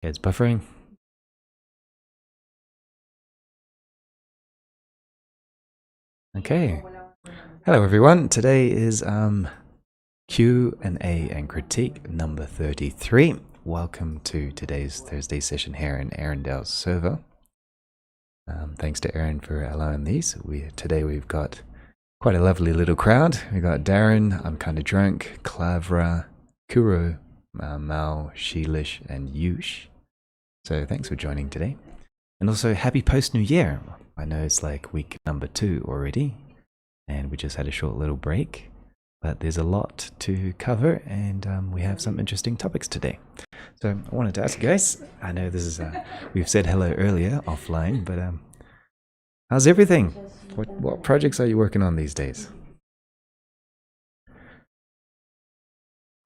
It's buffering. Okay. Hello everyone. Today is Q&A and critique number 33. Welcome to today's Thursday session here in Erindale's server. Thanks to Erin for allowing these. Today we've got quite a lovely little crowd. We got Darren, I'm Kinda Drunk, Clavra, Kuro, Mal, Sheelish, and Yush. So thanks for joining today. And also happy post-New Year. I know it's like week number 2 already, and we just had a short little break, but there's a lot to cover, and we have some interesting topics today. So I wanted to ask you guys, I know this is, we've said hello earlier offline, but how's everything? What projects are you working on these days?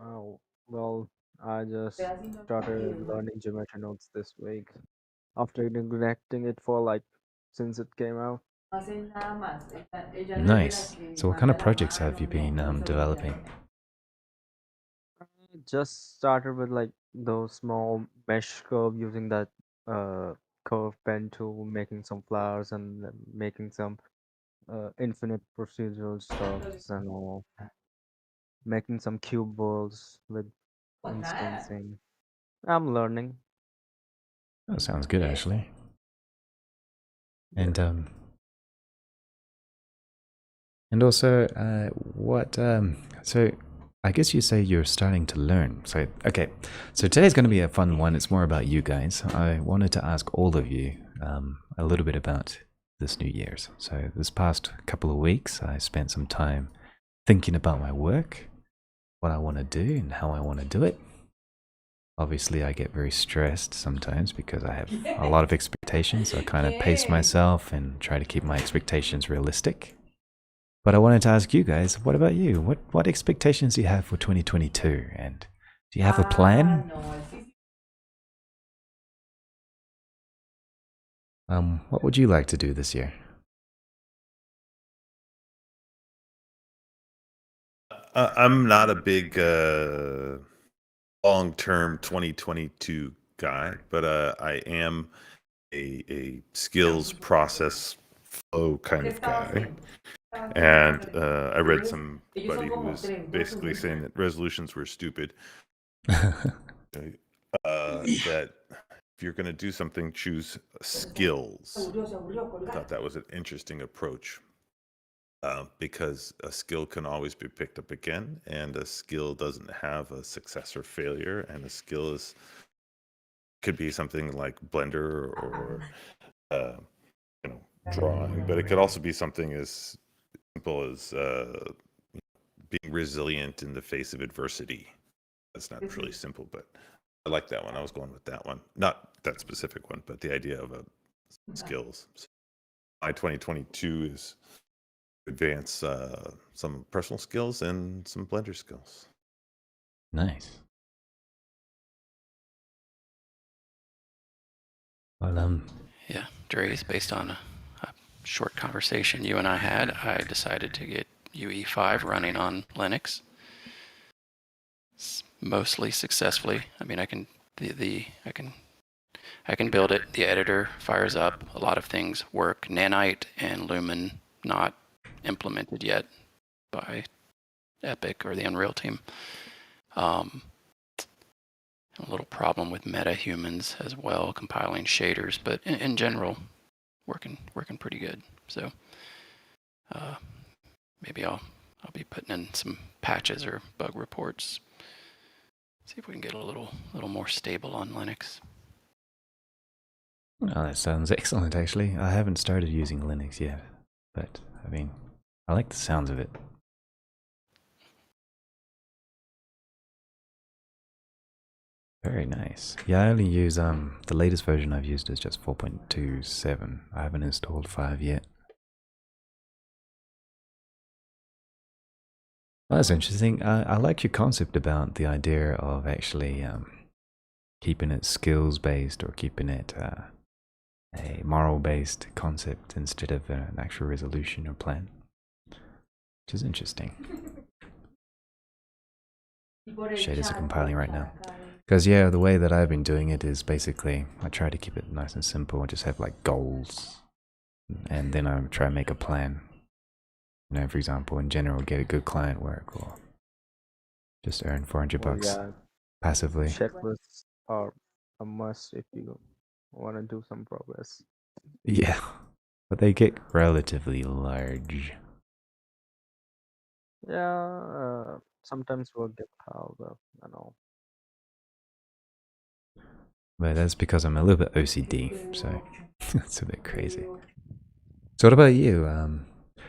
Oh, well, I just started learning geometry nodes this week after neglecting it for since it came out. Nice. So what kind of projects have you been developing? I just started with those small mesh curve using that curve pen tool, making some flowers and then making some infinite procedural stuffs and all, making some cube worlds with instancing. I'm learning. That sounds good, actually. Yeah. And also, so I guess you say you're starting to learn. So, okay. So today's going to be a fun one. It's more about you guys. I wanted to ask all of you a little bit about this New Year's. So this past couple of weeks, I spent some time thinking about my work, what I want to do and how I want to do it. Obviously, I get very stressed sometimes because I have a lot of expectations. So I kind of pace myself and try to keep my expectations realistic. But I wanted to ask you guys, what about you? What expectations do you have for 2022? And do you have a plan? What would you like to do this year? I'm not a big long-term 2022 guy, but I am a skills process flow kind of guy. And I read somebody who was basically saying that resolutions were stupid. That if you're going to do something, choose skills. I thought that was an interesting approach. Because a skill can always be picked up again, and a skill doesn't have a success or failure, and a skill could be something like Blender or uh, drawing, but it could also be something as simple as being resilient in the face of adversity. That's not really simple, but I like that one. I was going with that one, not that specific one, but the idea of skills. So my 2022 is advance some personal skills and some Blender skills. Nice. Well, yeah, Draise, based on a short conversation you and I had, I decided to get UE5 running on Linux. Mostly successfully. I mean, I can build it. The editor fires up. A lot of things work. Nanite and Lumen not implemented yet by Epic or the Unreal team. A little problem with MetaHumans as well, compiling shaders, but in general, working pretty good. So maybe I'll be putting in some patches or bug reports. See if we can get a little more stable on Linux. oh, that sounds excellent, actually. I haven't started using Linux yet, but I mean, I like the sounds of it. Very nice. Yeah, I only use the latest version I've used is just 4.27. I haven't installed 5 yet. Well, that's interesting. I like your concept about the idea of actually keeping it skills based or keeping it a moral based concept instead of an actual resolution or plan, which is interesting. Shaders are compiling right now. Because yeah, the way that I've been doing it is basically I try to keep it nice and simple and just have like goals, and then I try and make a plan. You know, for example, in general, get a good client work or just earn 400 Well, bucks yeah, passively. checklists are a must if you want to do some progress. Yeah, but they get relatively large. Yeah, sometimes work gets piled up, I know. But that's because I'm a little bit OCD, so it's a bit crazy. So what about you?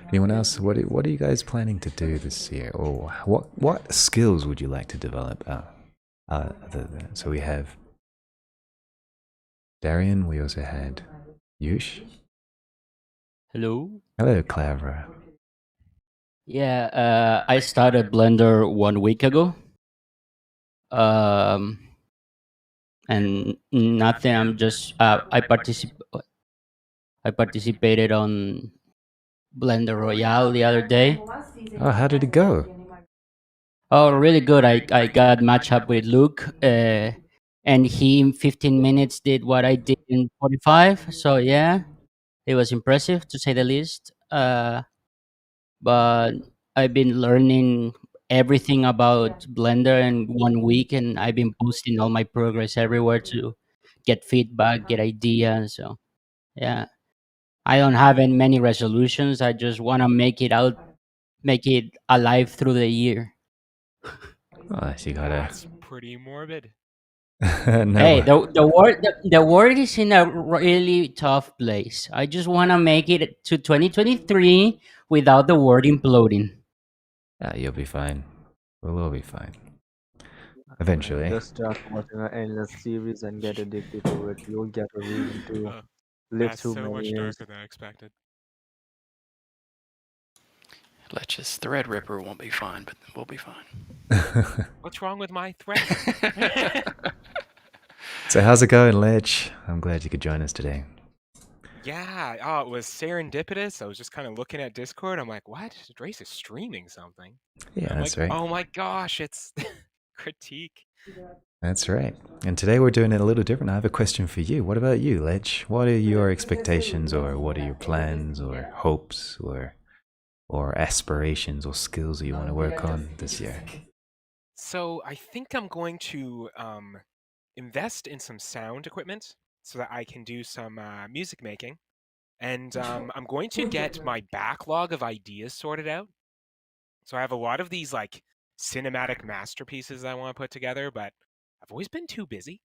Anyone else? What are you guys planning to do this year, or what skills would you like to develop? So we have Darian. We also had Yush. Hello. Hello, Clara. Yeah, I started Blender 1 week ago. And nothing. I'm just I participated on Blender Royale the other day. Oh, how did it go? Oh, really good. I got matched up with Luke, and he in 15 minutes did what I did in 45. So yeah, it was impressive to say the least. But I've been learning everything about Blender in 1 week, and I've been posting all my progress everywhere to get feedback, get ideas. So yeah, I don't have many resolutions. I just want to make it alive through the year. Oh, so you gotta. That's pretty morbid. No. Hey, the world is in a really tough place. I just want to make it to 2023 without the world imploding. You'll be fine. We'll all be fine. Eventually. Just start watching an endless series and get addicted to it. You'll get a reason to live That's through so many much years. darker than I expected. Let's just Thread Ripper won't be fine, but we'll be fine. What's wrong with my thread? So how's it going, Ledge? I'm glad you could join us today. Yeah, oh, it was serendipitous. I was just kind of looking at Discord. I'm like, what? Draise is streaming something. Yeah, I'm that's like, right. oh my gosh, it's critique. That's right. And today we're doing it a little different. I have a question for you. What about you, Ledge? What are your expectations, or what are your plans or hopes or aspirations or skills that you want to work on this year? So I think I'm going to invest in some sound equipment so that I can do some music making. And I'm going to get my backlog of ideas sorted out. So I have a lot of these like cinematic masterpieces I want to put together, but I've always been too busy.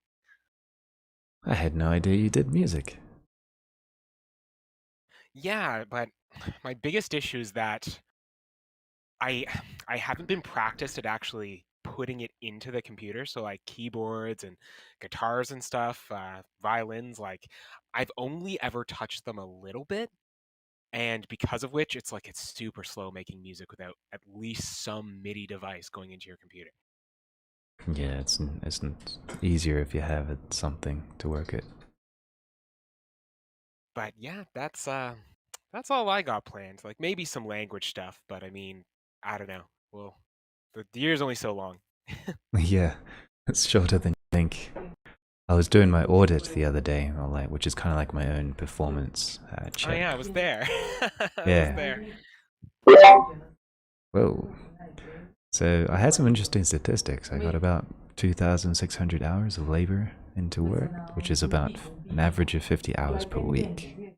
I had no idea you did music. Yeah, but my biggest issue is that I haven't been practiced at actually putting it into the computer. So like keyboards and guitars and stuff, violins, like I've only ever touched them a little bit. And because of which, it's like it's super slow making music without at least some MIDI device going into your computer. Yeah, it's easier if you have something to work it. But yeah, that's all I got planned. Like maybe some language stuff, but I mean, I don't know. Well, the year's only so long. Yeah, it's shorter than you think. I was doing my audit the other day, which is kind of like my own performance check. Oh yeah, I was there. Yeah. Was there. Whoa. So I had some interesting statistics. I got about 2,600 hours of labor into work, which is about an average of 50 hours per week.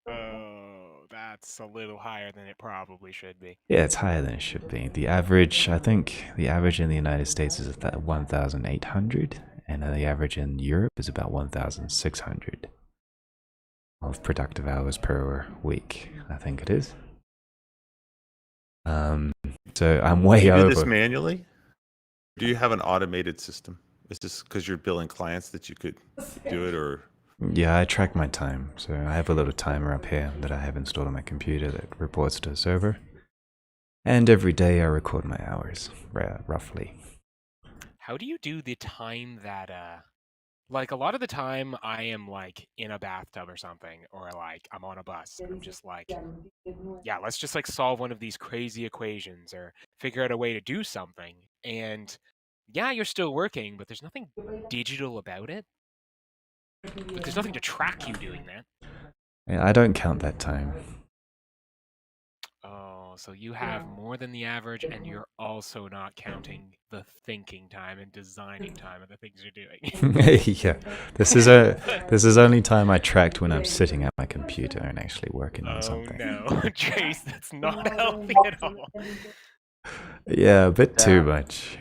Oh, that's a little higher than it probably should be. Yeah, it's higher than it should be. The average, I think, the average in the United States is 1,800, and the average in Europe is about 1,600 of productive hours per week. I think it is. So I'm way over. Do you do this manually? Do you have an automated system? Is this because you're billing clients that you could do it, or? Yeah, I track my time. So I have a little timer up here that I have installed on my computer that reports to a server. And every day I record my hours, roughly. How do you do the time that like a lot of the time I am like in a bathtub or something, or like I'm on a bus. I'm just like, yeah, let's just like solve one of these crazy equations or figure out a way to do something. And yeah, you're still working, but there's nothing digital about it. Like, there's nothing to track you doing that. Yeah, I don't count that time. Oh, so you have more than the average, and you're also not counting the thinking time and designing time of the things you're doing. Yeah, this is only time I tracked when I'm sitting at my computer and actually working on something. Oh no, Draise, that's not healthy at all. Yeah, a bit too Damn. much.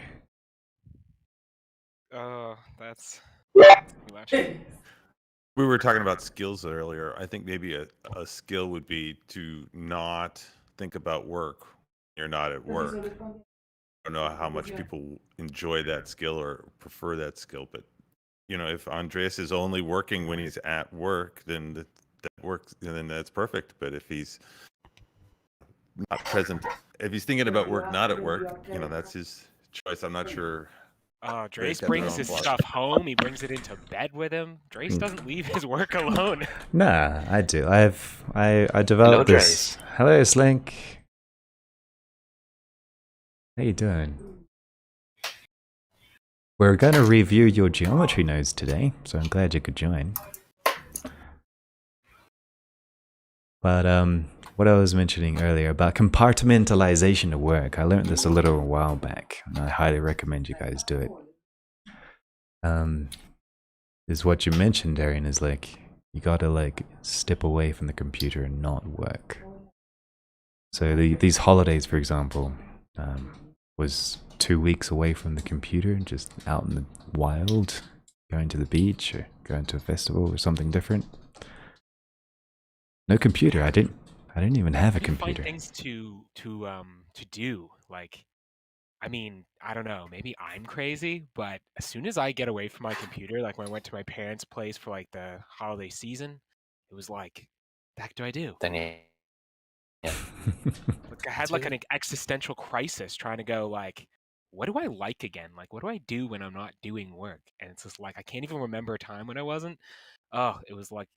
Oh, that's too much. We were talking about skills earlier. I think maybe a skill would be to not think about work when you're not at work. I don't know how much people enjoy that skill or prefer that skill, but if Andreas is only working when he's at work, then that works, then that's perfect. But if he's not present, if he's thinking about work, not at work, that's his choice. I'm not sure. Draise got their brings own his philosophy. stuff home. He brings it into bed with him. Draise doesn't leave his work alone. Nah, I do. I developed this. Hello, Slinc. How you doing? We're going to review your geometry nodes today, so I'm glad you could join. But what I was mentioning earlier about compartmentalization of work, I learned this a little while back, and I highly recommend you guys do it. Is what you mentioned, Darren, is like you gotta like step away from the computer and not work. So these holidays, for example, was 2 weeks away from the computer, just out in the wild, going to the beach or going to a festival or something different. No computer. I didn't even have a computer. Find things to do. Like, I mean, I don't know. Maybe I'm crazy, but as soon as I get away from my computer, like when I went to my parents' place for like the holiday season, it was like, the heck do I do? Yeah. Like I had like an existential crisis trying to go like, what do I like again? Like, what do I do when I'm not doing work? And it's just like I can't even remember a time when I wasn't. Oh, it was like,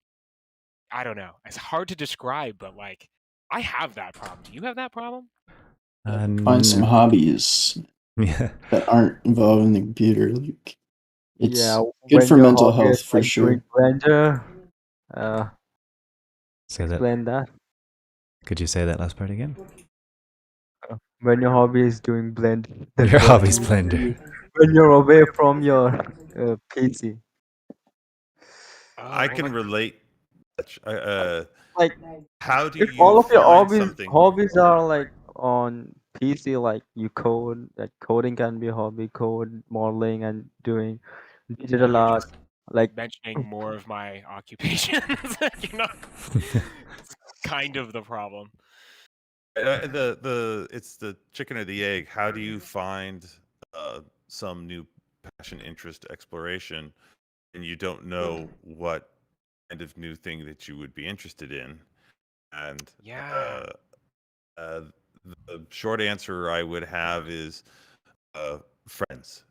I don't know. It's hard to describe, but like I have that problem. Do you have that problem? Find some hobbies that aren't involving the computer. Like, it's good for mental health for sure. Blender. Say Explain that. Could you say that last part again? When your hobby is doing Blender. Your hobby's Blender. When you're away from your PC. I can relate. Like, how do if you all of your find hobbies are like on PC, like you code, like coding can be a hobby, code modeling and doing digital You're art. just Like mentioning more of my occupations. You're not. It's kind of the problem. It's the chicken or the egg. How do you find some new passion, interest, exploration, and you don't know what kind of new thing that you would be interested in? And Yeah. The short answer I would have is friends.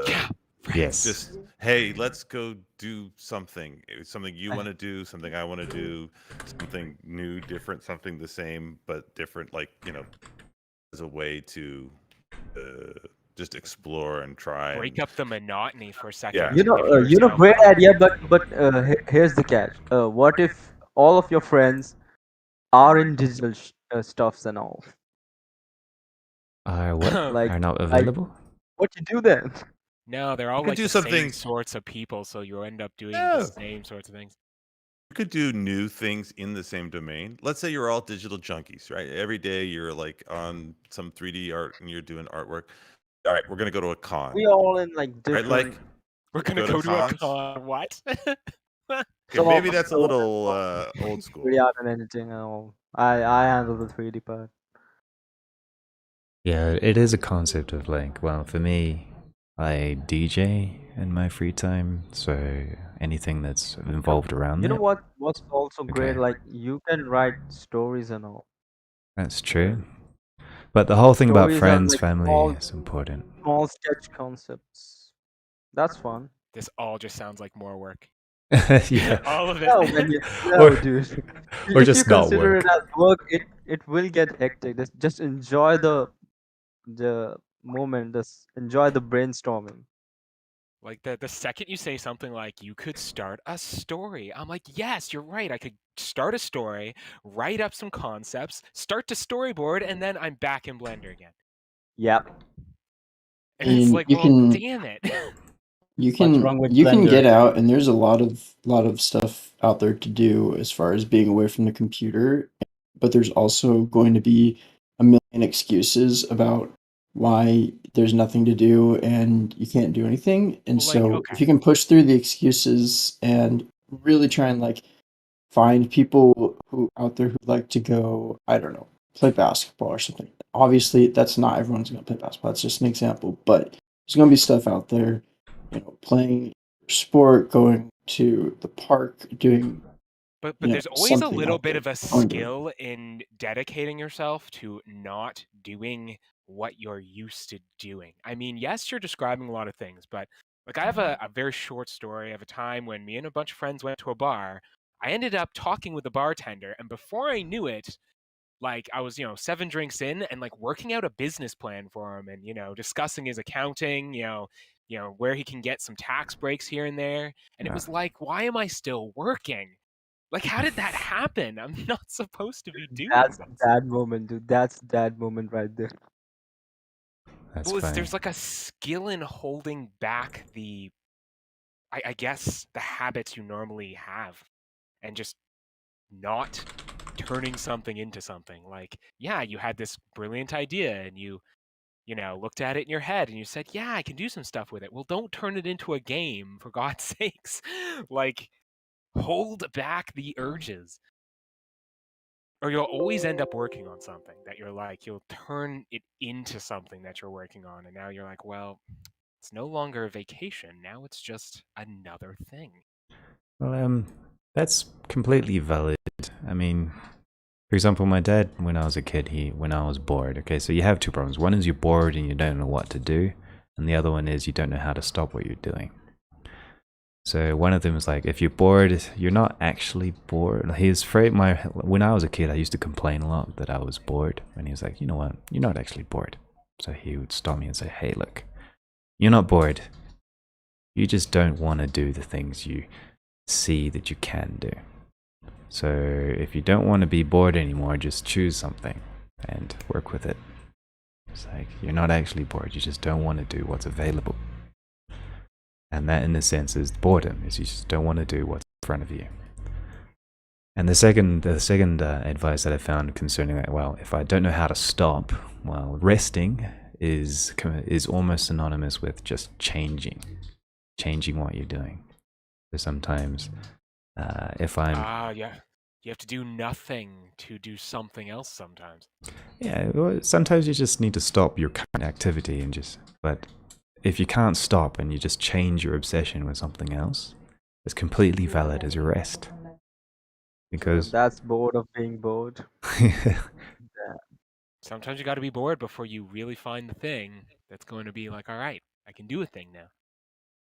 Yeah. Yes. Just, hey, let's go do something. Something you want to do, something I want to do, something new, different, something the same but different. Like, as a way to just explore and try. Break up the monotony for a second. Yeah. Great idea, but here's the catch. What if all of your friends are in digital stuffs and all? Are what? Like, Are not available? What you do then? No, they're all could like do the something- same sorts of people, so you end up doing the same sorts of things. You could do new things in the same domain. Let's say you're all digital junkies, right? Every day you're like on some 3D art and you're doing artwork. All right, we're gonna go to a con. We all in like different. Right, like We're gonna go to a con. What? Okay, maybe that's a little old school. 3D art and editing and all. I handle the 3D part. Yeah, it is a concept of like, well, for me, I DJ in my free time, so anything that's involved around You that. know what? What's also great? Okay. Like you can write stories and all. That's true. But the whole thing about Stories are friends, like family is important. Small sketch concepts. That's fun. This all just sounds like more work. Yeah. All of it. No, dude. Or If just you not consider work. it as work, it will get hectic. Just enjoy the moment. Just enjoy the brainstorming. Like the second you say something like you could start a story, I'm like, yes, you're right. I could start a story, write up some concepts, start to storyboard, and then I'm back in Blender again. Yep. And it's like, well, damn it. You What's can wrong with you can Blender? get out, and there's a lot of stuff out there to do as far as being away from the computer, but there's also going to be a million excuses about why there's nothing to do and you can't do anything. And Well, like, so okay. if you can push through the excuses and really try and like find people who out there who like to go, I don't know, play basketball or something. Obviously, that's not everyone's going to play basketball. That's just an example, but there's going to be stuff out there, you know, playing sport, going to the park, doing. But you know, there's always a something little out bit there. of a skill in dedicating yourself to not doing what you're used to doing. I mean, yes, you're describing a lot of things, but like I have a very short story of a time when me and a bunch of friends went to a bar. I ended up talking with the bartender, and before I knew it, like I was, 7 drinks in and like working out a business plan for him and, discussing his accounting, where he can get some tax breaks here and there. And it was like, why am I still working? Like, how did that happen? I'm not supposed to be doing That's this. that moment, dude. That's that moment right there. That's Well, funny. there's like a skill in holding back the, I guess, the habits you normally have and just not turning something into something. Like, yeah, you had this brilliant idea and you looked at it in your head and you said, yeah, I can do some stuff with it. Well, don't turn it into a game, for God's sakes. Like, hold back the urges. Or you'll always end up working on something that you're like, you'll turn it into something that you're working on. And now you're like, well, it's no longer a vacation. Now it's just another thing. Well, that's completely valid. I mean, for example, my dad, when I was a kid, when I was bored, okay, so you have two problems. One is you're bored and you don't know what to do, and the other one is you don't know how to stop what you're doing. So one of them is like, if you're bored, you're not actually bored. He's afraid when I was a kid, I used to complain a lot that I was bored, and he was like, you know what, you're not actually bored. So he would stop me and say, hey, look, you're not bored. You just don't want to do the things you see that you can do. So if you don't want to be bored anymore, just choose something and work with it. It's like, you're not actually bored, you just don't want to do what's available. And that, in a sense, is boredom, is you just don't want to do what's in front of you. And the second advice that I found concerning that, well, if I don't know how to stop, well, resting is almost synonymous with just changing what you're doing. So sometimes, if I'm yeah, you have to do nothing to do something else sometimes. Yeah, well, sometimes you just need to stop your current activity but if you can't stop and you just change your obsession with something else, it's completely valid as a rest. Because that's bored of being bored. Sometimes you got to be bored before you really find the thing that's going to be like, all right, I can do a thing now.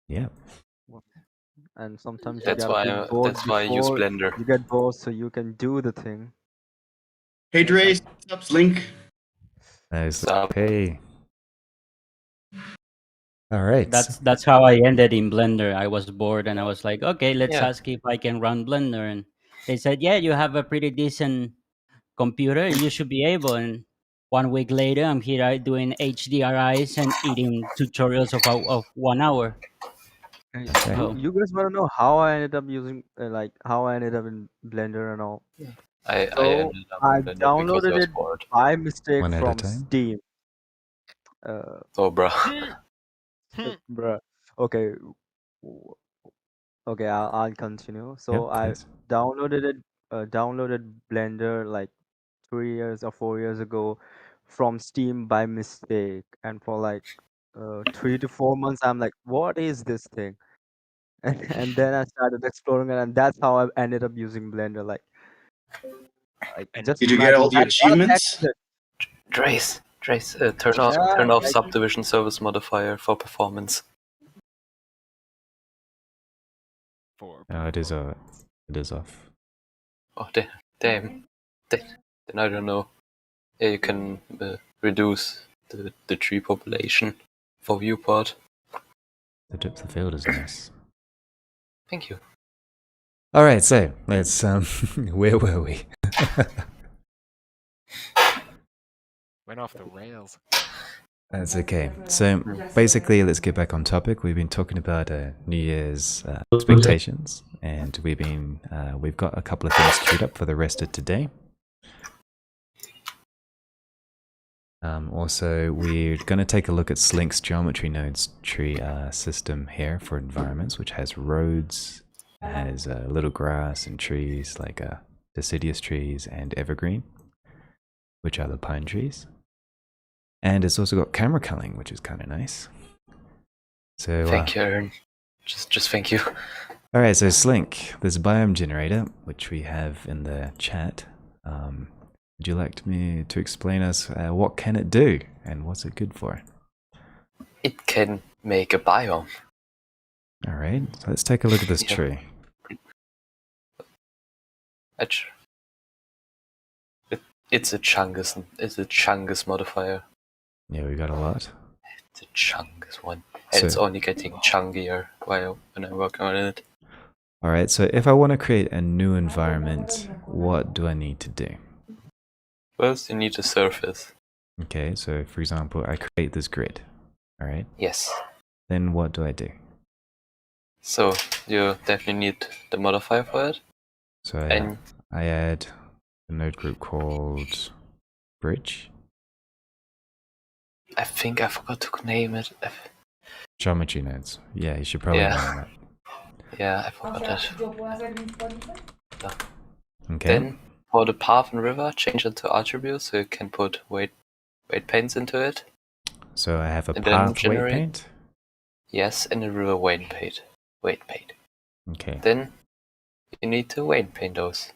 Yeah. And sometimes you That's gotta be bored why I use before Blender. you get bored so you can do the thing. Hey Draise, what's up, Slinc? Hey. All right. That's how I ended in Blender. I was bored and I was like, okay, let's Yeah. ask if I can run Blender. And they said, yeah, you have a pretty decent computer. You should be able. And 1 week later, I'm here doing HDRIs and eating tutorials of 1 hour. Hey, So you guys wanna know how I ended up using how I ended up in Blender and all? I So ended up I in Blender because I downloaded was it bored. by mistake One at a from time? Steam. Oh, bro. Bruh. Okay. Okay, I'll continue. So Yep, I please. downloaded Blender like 3 years or 4 years ago from Steam by mistake, and for like 3 to 4 months I'm like, what is this thing? And then I started exploring it, and that's how I ended up using Blender. Like And just Did you get imagine all the that lot of achievements? Draise, turn off subdivision service modifier for performance. Oh, it is off. Oh, damn. Then I don't know. Yeah, you can reduce the tree population for viewport. The depth of field is nice. Thank you. All right, so let's where were we? Went off the rails. That's okay. So basically, let's get back on topic. We've been talking about New Year's expectations, and we've got a couple of things queued up for the rest of today. Also, we're going to take a look at Slinc's geometry nodes tree system here for environments, which has roads, has little grass and trees like deciduous trees and evergreen, which are the pine trees. And it's also got camera culling, which is kind of nice. So thank you, Aaron. Just thank you. All right, so Slinc, this biome generator, which we have in the chat. Would you like me to explain us what can it do and what's it good for? It can make a biome. All right, so let's take a look at this tree. It's a Chungus modifier. Yeah, we got a lot. It's a Chungus one. And it's only getting chunkier when I work on it. All right, so if I want to create a new environment, what do I need to do? First, you need a surface. Okay, so for example, I create this grid. All right? Yes. Then what do I do? So you definitely need the modifier for it. So I add a node group called bridge. I think I forgot to name it. Geometry nodes. Yeah, you should probably name that. Yeah, I forgot that. Okay. Then for the path and river, change it to attributes so you can put weight paints into it. So I have a path weight paint? Yes, and a river weight paint. Okay. Then you need to weight paint those.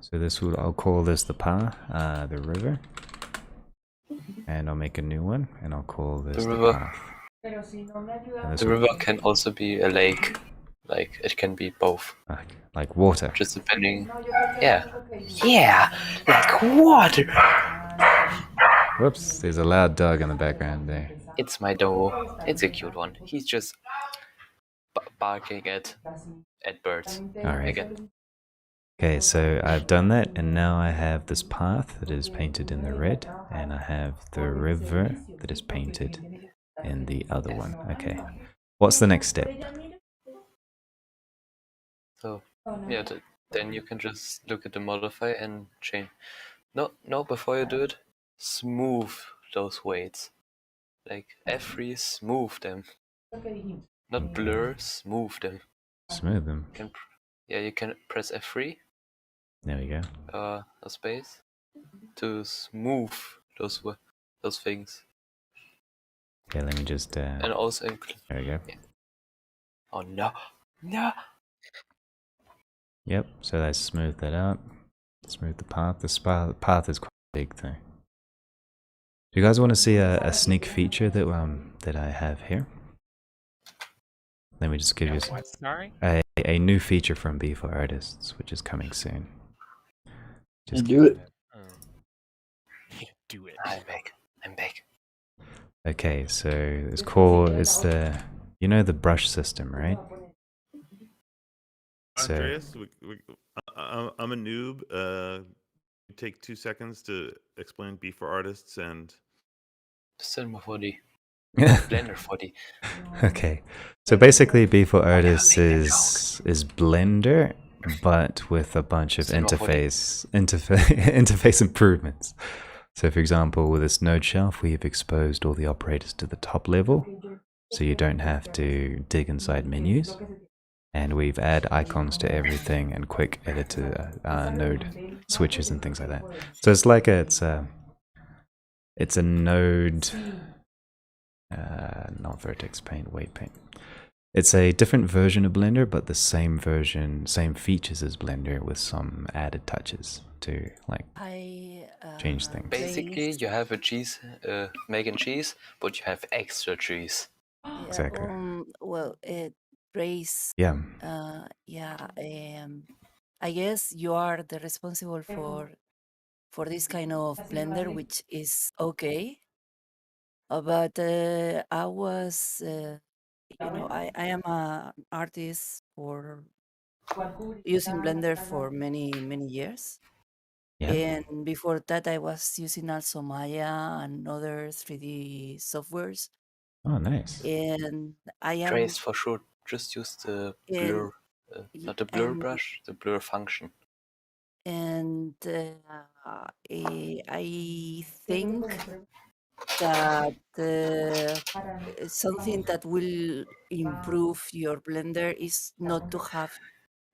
So I'll call this the path, the river. And I'll make a new one, and I'll call this the path. The river can also be a lake. Like, it can be both. Like water? Just depending... Yeah, like water! Whoops, there's a loud dog in the background there. It's my dog. It's a cute one. He's just barking at birds. Alright. Again. Okay, so I've done that, and now I have this path that is painted in the red, and I have the river that is painted in the other one. Okay. What's the next step? So, yeah, then you can just look at the modifier and change. No, before you do it, smooth those weights. Like F3, smooth them. Not blur, smooth them. Smooth them? You can press F3. There we go. A space to smooth those things. Okay, let me just. And also there we go. Yeah. Oh no! Yep. So I smoothed that out. Smooth the path. The path is quite big though. Do you guys want to see a sneak feature that I have here? Let me just give you a new feature from B4Artists, which is coming soon. Just do it. Do it. I'm back. Okay, so it's the the brush system, right? Andreas, I'm a noob. Take 2 seconds to explain B4Artists and Cinema 4D. Blender 4D. Okay, so basically B4Artists is Blender, but with a bunch of interface improvements. So for example, with this node shelf, we've exposed all the operators to the top level, so you don't have to dig inside menus. And we've added icons to everything and quick edit to node switches and things like that. So it's like it's a node, not vertex paint, weight paint. It's a different version of Blender, but the same features as Blender with some added touches to change things. Basically, you have a cheese, mac and cheese, but you have extra cheese. Exactly. Draise. Yeah. I guess you are the responsible for this kind of Blender, which is okay. But I was, I am an artist for using Blender for many, many years. Yeah. And before that, I was using also Maya and other 3D softwares. Oh, nice. And I am, Draise for sure. Just use the blur, not the blur and brush, the blur function. and I think that something that will improve your Blender is not to have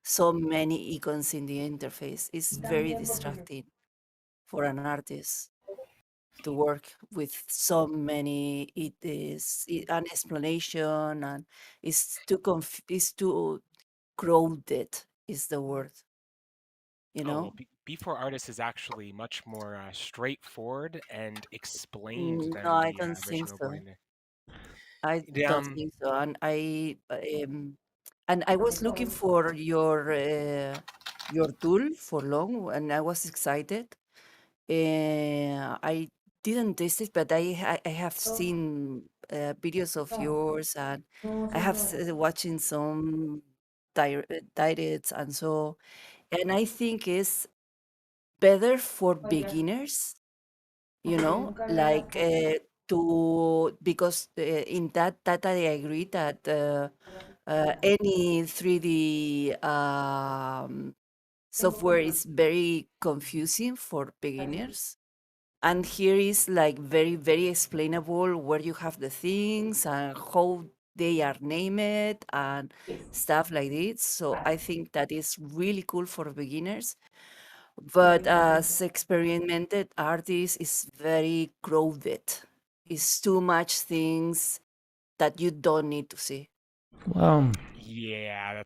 so many icons in the interface. It's very distracting for an artist to work with so many. It is an explanation, and it's too crowded is the word, you Oh, well, know. B4 Artist is actually much more straightforward and explained No, than I the don't think original so. Blender. I don't think so. And I was looking for your tool for long, and I was excited. I didn't test it, but I have seen videos of yours, and I have watching some directs and so. And I think it's better for beginners, like to because in that I agree that any 3D software is very confusing for beginners. And here is like very, very explainable where you have the things and how they are named and stuff like this. So I think that is really cool for beginners. But as experimented artist is very crowded. It's too much things that you don't need to see. Well, Yeah,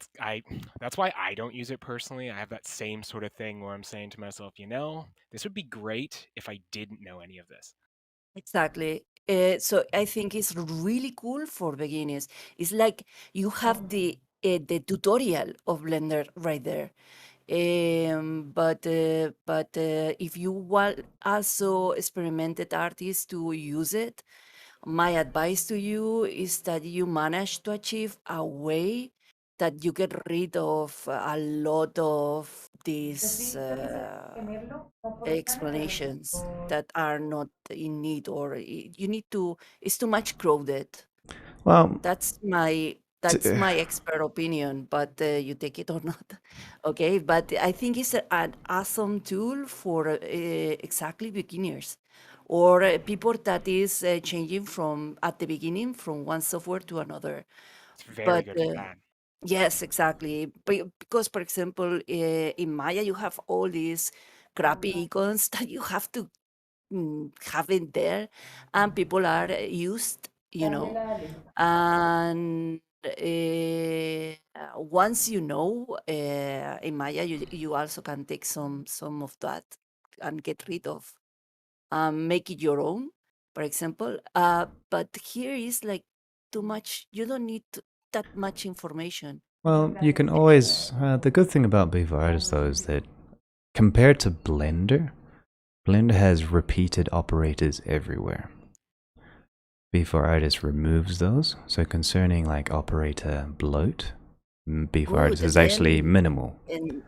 that's why I don't use it personally. I have that same sort of thing where I'm saying to myself, this would be great if I didn't know any of this. Exactly. So I think it's really cool for beginners. It's like you have the tutorial of Blender right there. But if you want also experimented artists to use it, my advice to you is that you manage to achieve a way that you get rid of a lot of these explanations that are not in need, or you need to. It's too much crowded. well, That's my expert opinion, but you take it or not. Okay, but I think it's an awesome tool for exactly beginners or people that is changing from at the beginning from one software to another. It's very But good for that. yes, exactly. Because, for example, in Maya, you have all these crappy icons that you have to have in there, and people are used. And once in Maya, you also can take some of that and get rid of, make it your own, for example. But here is like too much. You don't need that much information. well, you can always. The good thing about B4 Artist, though, is that compared to Blender, Blender has repeated operators everywhere. B4 Artist removes those, so concerning like operator bloat, B4 Artist Good. is actually minimal. And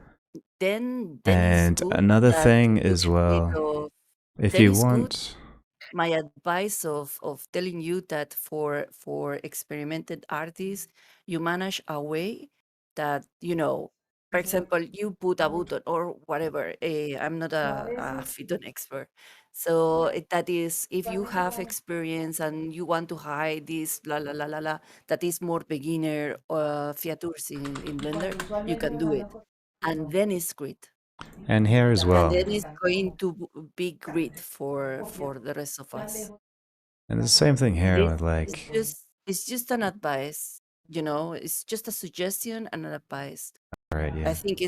then And it's good another that thing you as get rid well, of. if Then you it's good. want, My advice of telling you that for experimented artists, you manage a way that for example, you put a button or whatever. I'm not a Python expert, so that is if you have experience and you want to hide this la la la la la that is more beginner features in Blender, you can do it, and then it's great. and here as And well, then it's going to be great for the rest of us. and the same thing And here with like, it's just an advice, it's just a suggestion and an advice. right, I yeah. think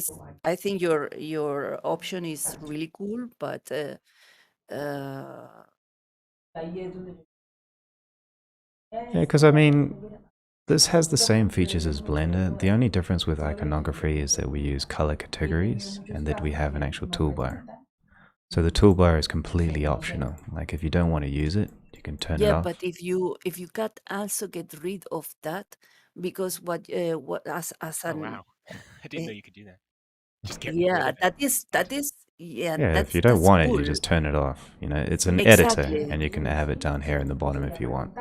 I think your option is really cool, but uh Yeah, because I mean, this has the same features as Blender. The only difference with iconography is that we use color categories and that we have an actual toolbar. So the toolbar is completely optional. Like if you don't want to use it, you You can turn it Yeah, off. but if you can also get rid of that, because what as Oh an wow, I didn't know uh, you could do that. Just get rid yeah, of it. yeah, Yeah, if you don't that's want it, cool. you just turn it off. You know, it's an editor, Exactly. and you can have it down here in the bottom if you want.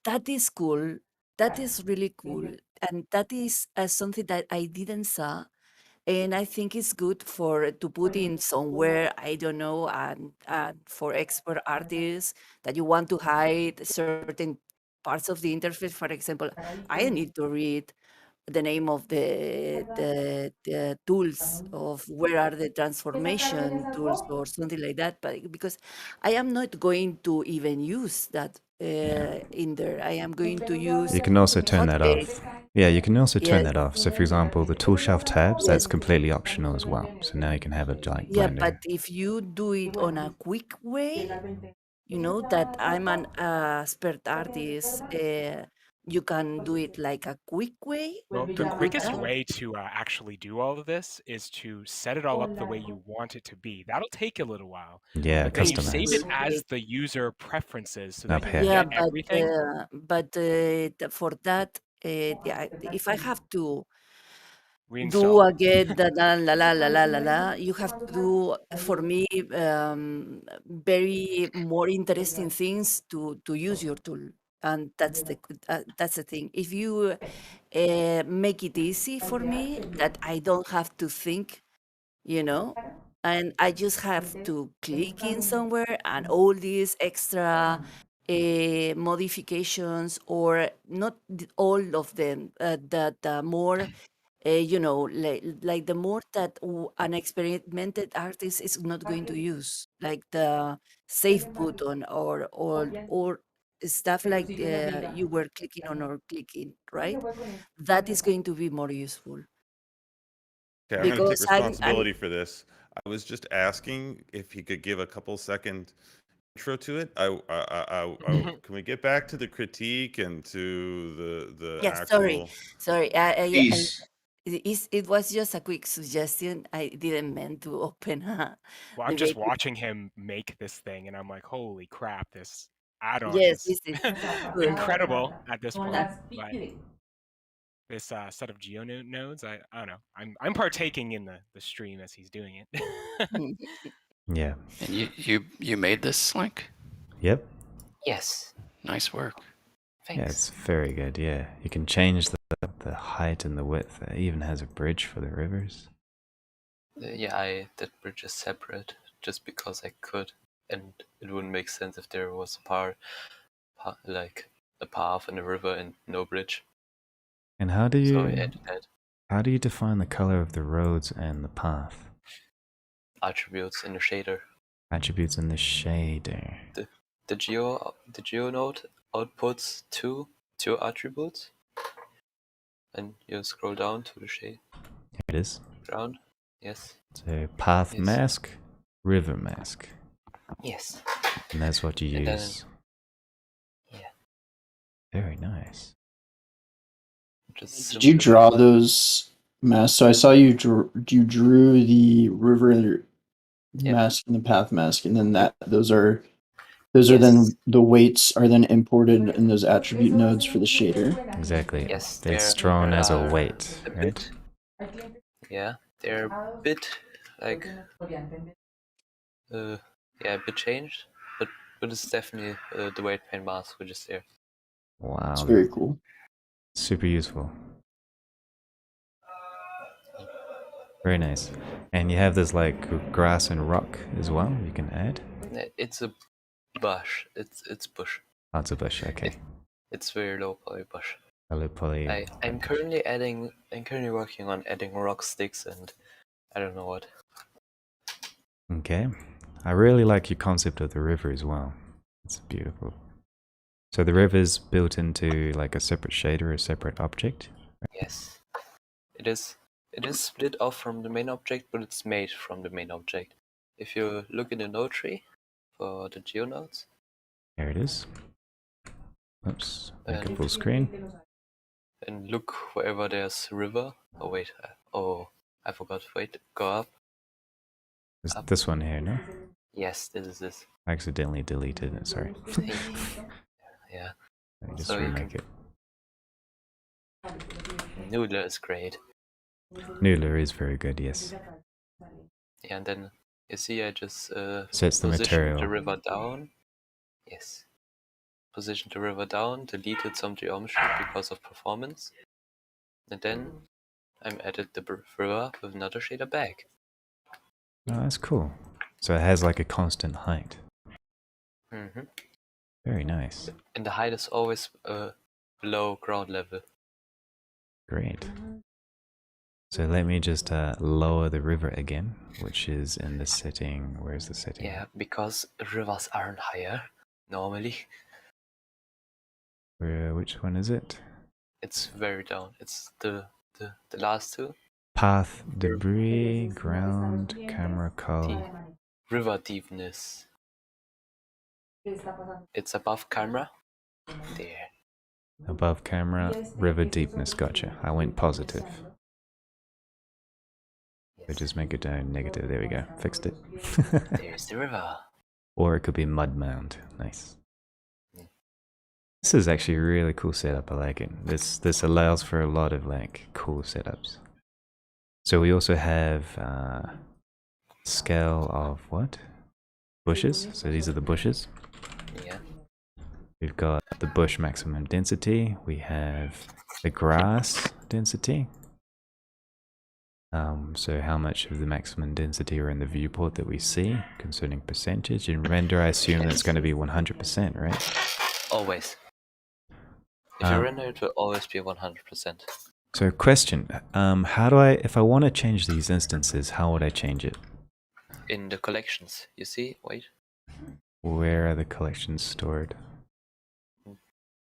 That is cool. That is really cool, and that is something that I didn't saw, and I think it's good for to put in somewhere. I don't know, and for expert artists that you want to hide certain parts of the interface. For example, I need to read the name of the tools of where are the transformation tools or something like that, but because I am not going to even use that in there. I am going to use You can also turn that hotkeys. off. Yeah, you can also turn Yes, that off. So, for example, the tool shelf tabs, yes, that's completely optional as well. So now you can have it like yeah, but Blender. if you do it on a quick way, you know that I'm an expert artist, you can do it like a quick way Well, the to do quickest that. way to actually do all of this is to set it all up the way you want it to be. That'll take a little while, Yeah, but then you custom save it as as Exactly. the user preferences so up that you here. Yeah, get everything. but for that, yeah, if I have to do Reinstall. again the la la la la la la la, you have to do for me very more interesting things to use your tool, and that's the thing. If you make it easy for me, that I don't have to think, you know, and I just have to click in somewhere, and all these extra modifications, or not all of them, that more, like the more that an experimented artist is not going to use, like the save button, or stuff like you were clicking on or clicking, right? That is going to be more useful, Okay, I'm going to take because I'm responsibility for this. I was just asking if he could give a couple second intro to it. Can we get back to the critique and to the yes, sorry, actual? sorry. Please. It was just a quick suggestion. I didn't mean to open a Well, I'm just debate. watching him make this thing, and I'm like, holy crap, this add-on Yes, is this is good. incredible at this point. But this set of nodes, I don't know. I'm partaking in the stream as he's doing it. Yeah. And you made this, Slinc? Yep. Yes. Nice work. Yeah, Thanks. it's very good. Yeah, you can change the height and the width. It even has a bridge for the rivers. Yeah, that bridge is separate just because I could, and it wouldn't make sense if there was like a path and a river and no bridge. And how do So I you added that. how do you define the color of the roads and the path? Attributes in the shader. Attributes in the shader. The geo node outputs two attributes, and you scroll down to the shade Here it is. ground. Yes. So path Yes. mask, river mask, Yes. and that's what you And then- use. Yeah. Very nice. Just Did you simple. draw those masks? So I saw you drew the river Yeah. mask and the path mask, and then those are then Yes. the weights are then imported in those attribute nodes for the shader. Exactly. Yes, It's there thrown as a are weight, a right? bit. Yeah, they're a bit like a bit changed, but it's definitely the weight pane mask which is there. It's Wow. very cool. Super useful. Very nice. And you have this like grass and rock as well. You can add. It's a bush. It's bush. Oh, it's a bush. Okay. It's very low poly bush. Hello, poly. I'm currently working on adding rock sticks and I don't know what. Okay. I really like your concept of the river as well. It's beautiful. So the river is built into like a separate shader, a separate object. Yes, it is. It is split off from the main object, but it's made from the main object. If you look in the node tree for the geonodes, Here it is. Oops. Make a And- full screen. and look wherever there's river. Oh wait, I forgot. Wait, go up. It's Up. this one here, no? Yes, this is this. I accidentally deleted it. Sorry. Yeah. Let me just So you remake it. Noodler is great. Noodler is very good. Yes. Yeah, and then you see, I just Sets the positioned material. the river down. Yes. Positioned the river down, deleted some geometry because of performance. And then I'm added the river with another shader back. Oh, that's cool. So it has like a constant height. Mm-hmm. Very nice. And the height is always below ground level. Great. So let me just lower the river again, which is in the setting. Where's the setting? Yeah, because rivers aren't higher normally. Which one is it? It's very down. It's the last two. Path, debris, ground, camera call. River deepness. It's above camera. There. Above camera, river deepness. Gotcha. I went positive. So just make it negative. There we go. Fixed it. There's the river. Or it could be mud mound. Nice. This is actually a really cool setup. I like it. This allows for a lot of like cool setups. So we also have scale of what? Bushes. So these are the bushes. Yeah. We've got the bush maximum density. We have the grass density. So how much of the maximum density are in the viewport that we see concerning percentage. In render, I assume that's going to be 100%, right? Always. If you render, it will always be 100%. So question, how do I, if I want to change these instances, how would I change it? In the collections, you see? Wait. Where are the collections stored?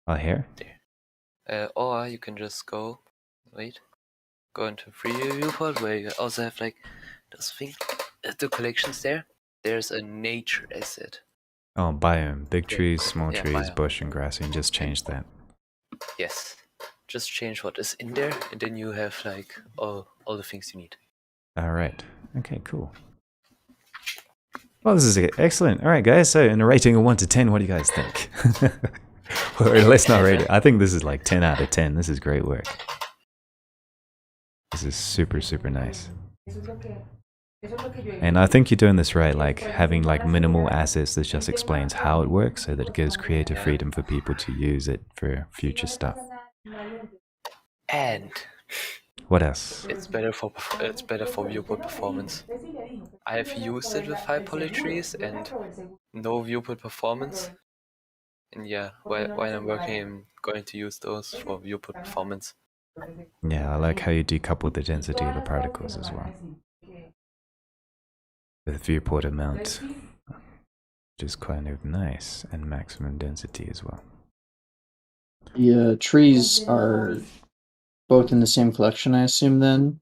Oh, here? There. Or you can just go, go into preview viewport where you also have like this thing, the collections there. There's a nature asset. Oh, biome. Big trees, small Yeah, trees, biome. bush, and grass. And just change that. Yes. Just change what is in there, and then you have like all the things you need. All right. Okay, cool. Well, this is excellent. All right, guys. So, in a rating of 1 to 10, what do you guys think? Or let's not rate it. I think this is like 10 out of 10. This is great work. This is super, super nice. And I think you're doing this right, like having like minimal assets that just explains how it works so that it gives creative freedom for people to use it for future stuff. And what else? It's better for viewport performance. I have used it with high poly trees and no viewport performance. And yeah, when I'm working, I'm going to use those for viewport performance. Yeah, I like how you decouple the density of the particles as well. With viewport amount, which is kind of nice, and maximum density as well. The trees are both in the same collection, I assume, then?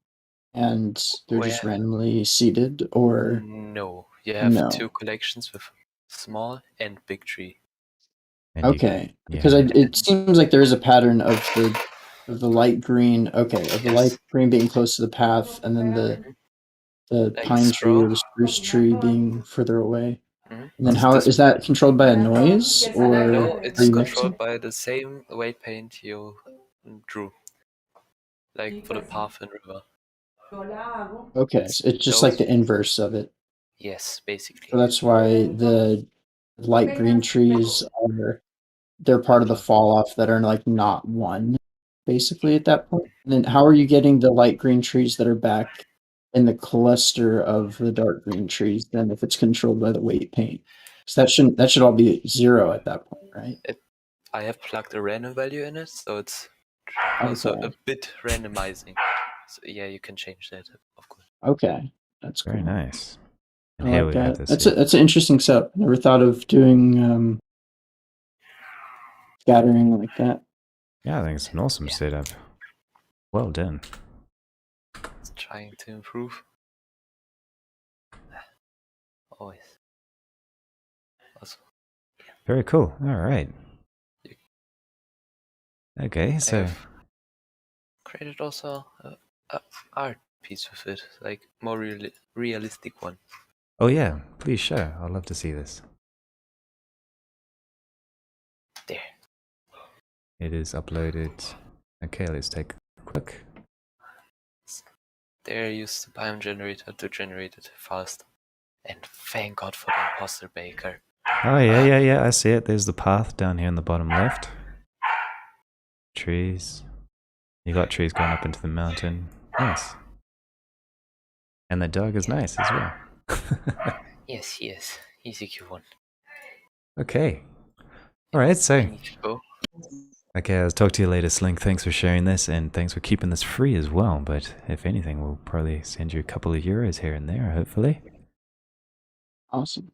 And they're just randomly seeded, or? No, you have two collections with small and big tree. And okay, because it seems like there is a pattern of the light green. Okay, of the light green being close to the path, and then the like pine tree or the spruce tree being further away. Mm-hmm. And then how is that controlled by a noise, or no? It's are you controlled mixing? by the same weight paint you drew, like for the path and river. Okay, so it's just like the inverse of it. Yes, basically. So that's why the light green trees they're part of the fall off that are like not one, basically at that point. And then how are you getting the light green trees that are back in the cluster of the dark green trees then if it's controlled by the weight paint? So that should all be 0 at that point, right? I have plugged a random value in it, so it's also a bit randomizing. So yeah, you can change that, of course. Okay, that's cool. Very nice. And I here like we have that. this. That's an interesting setup. Never thought of doing scattering like that. Yeah, I think it's an awesome setup. Well done. It's trying to improve. Always. Also. Very cool. All right. Okay, so created also a art piece with it, like more realistic one. Oh yeah, please show. I'd love to see this. There. It is uploaded. Okay, let's take a quick. There, use the biome generator to generate it fast. And thank God for the imposter baker. Oh yeah, I see it. There's the path down here in the bottom left. Trees. You got trees going up into the mountain. Nice. And the dog is nice as well. Yes, he's a cute one. Okay. Alright, so... I need to go. Okay, I'll talk to you later, Slinc. Thanks for sharing this, and thanks for keeping this free as well. But if anything, we'll probably send you a couple of euros here and there, hopefully. Awesome.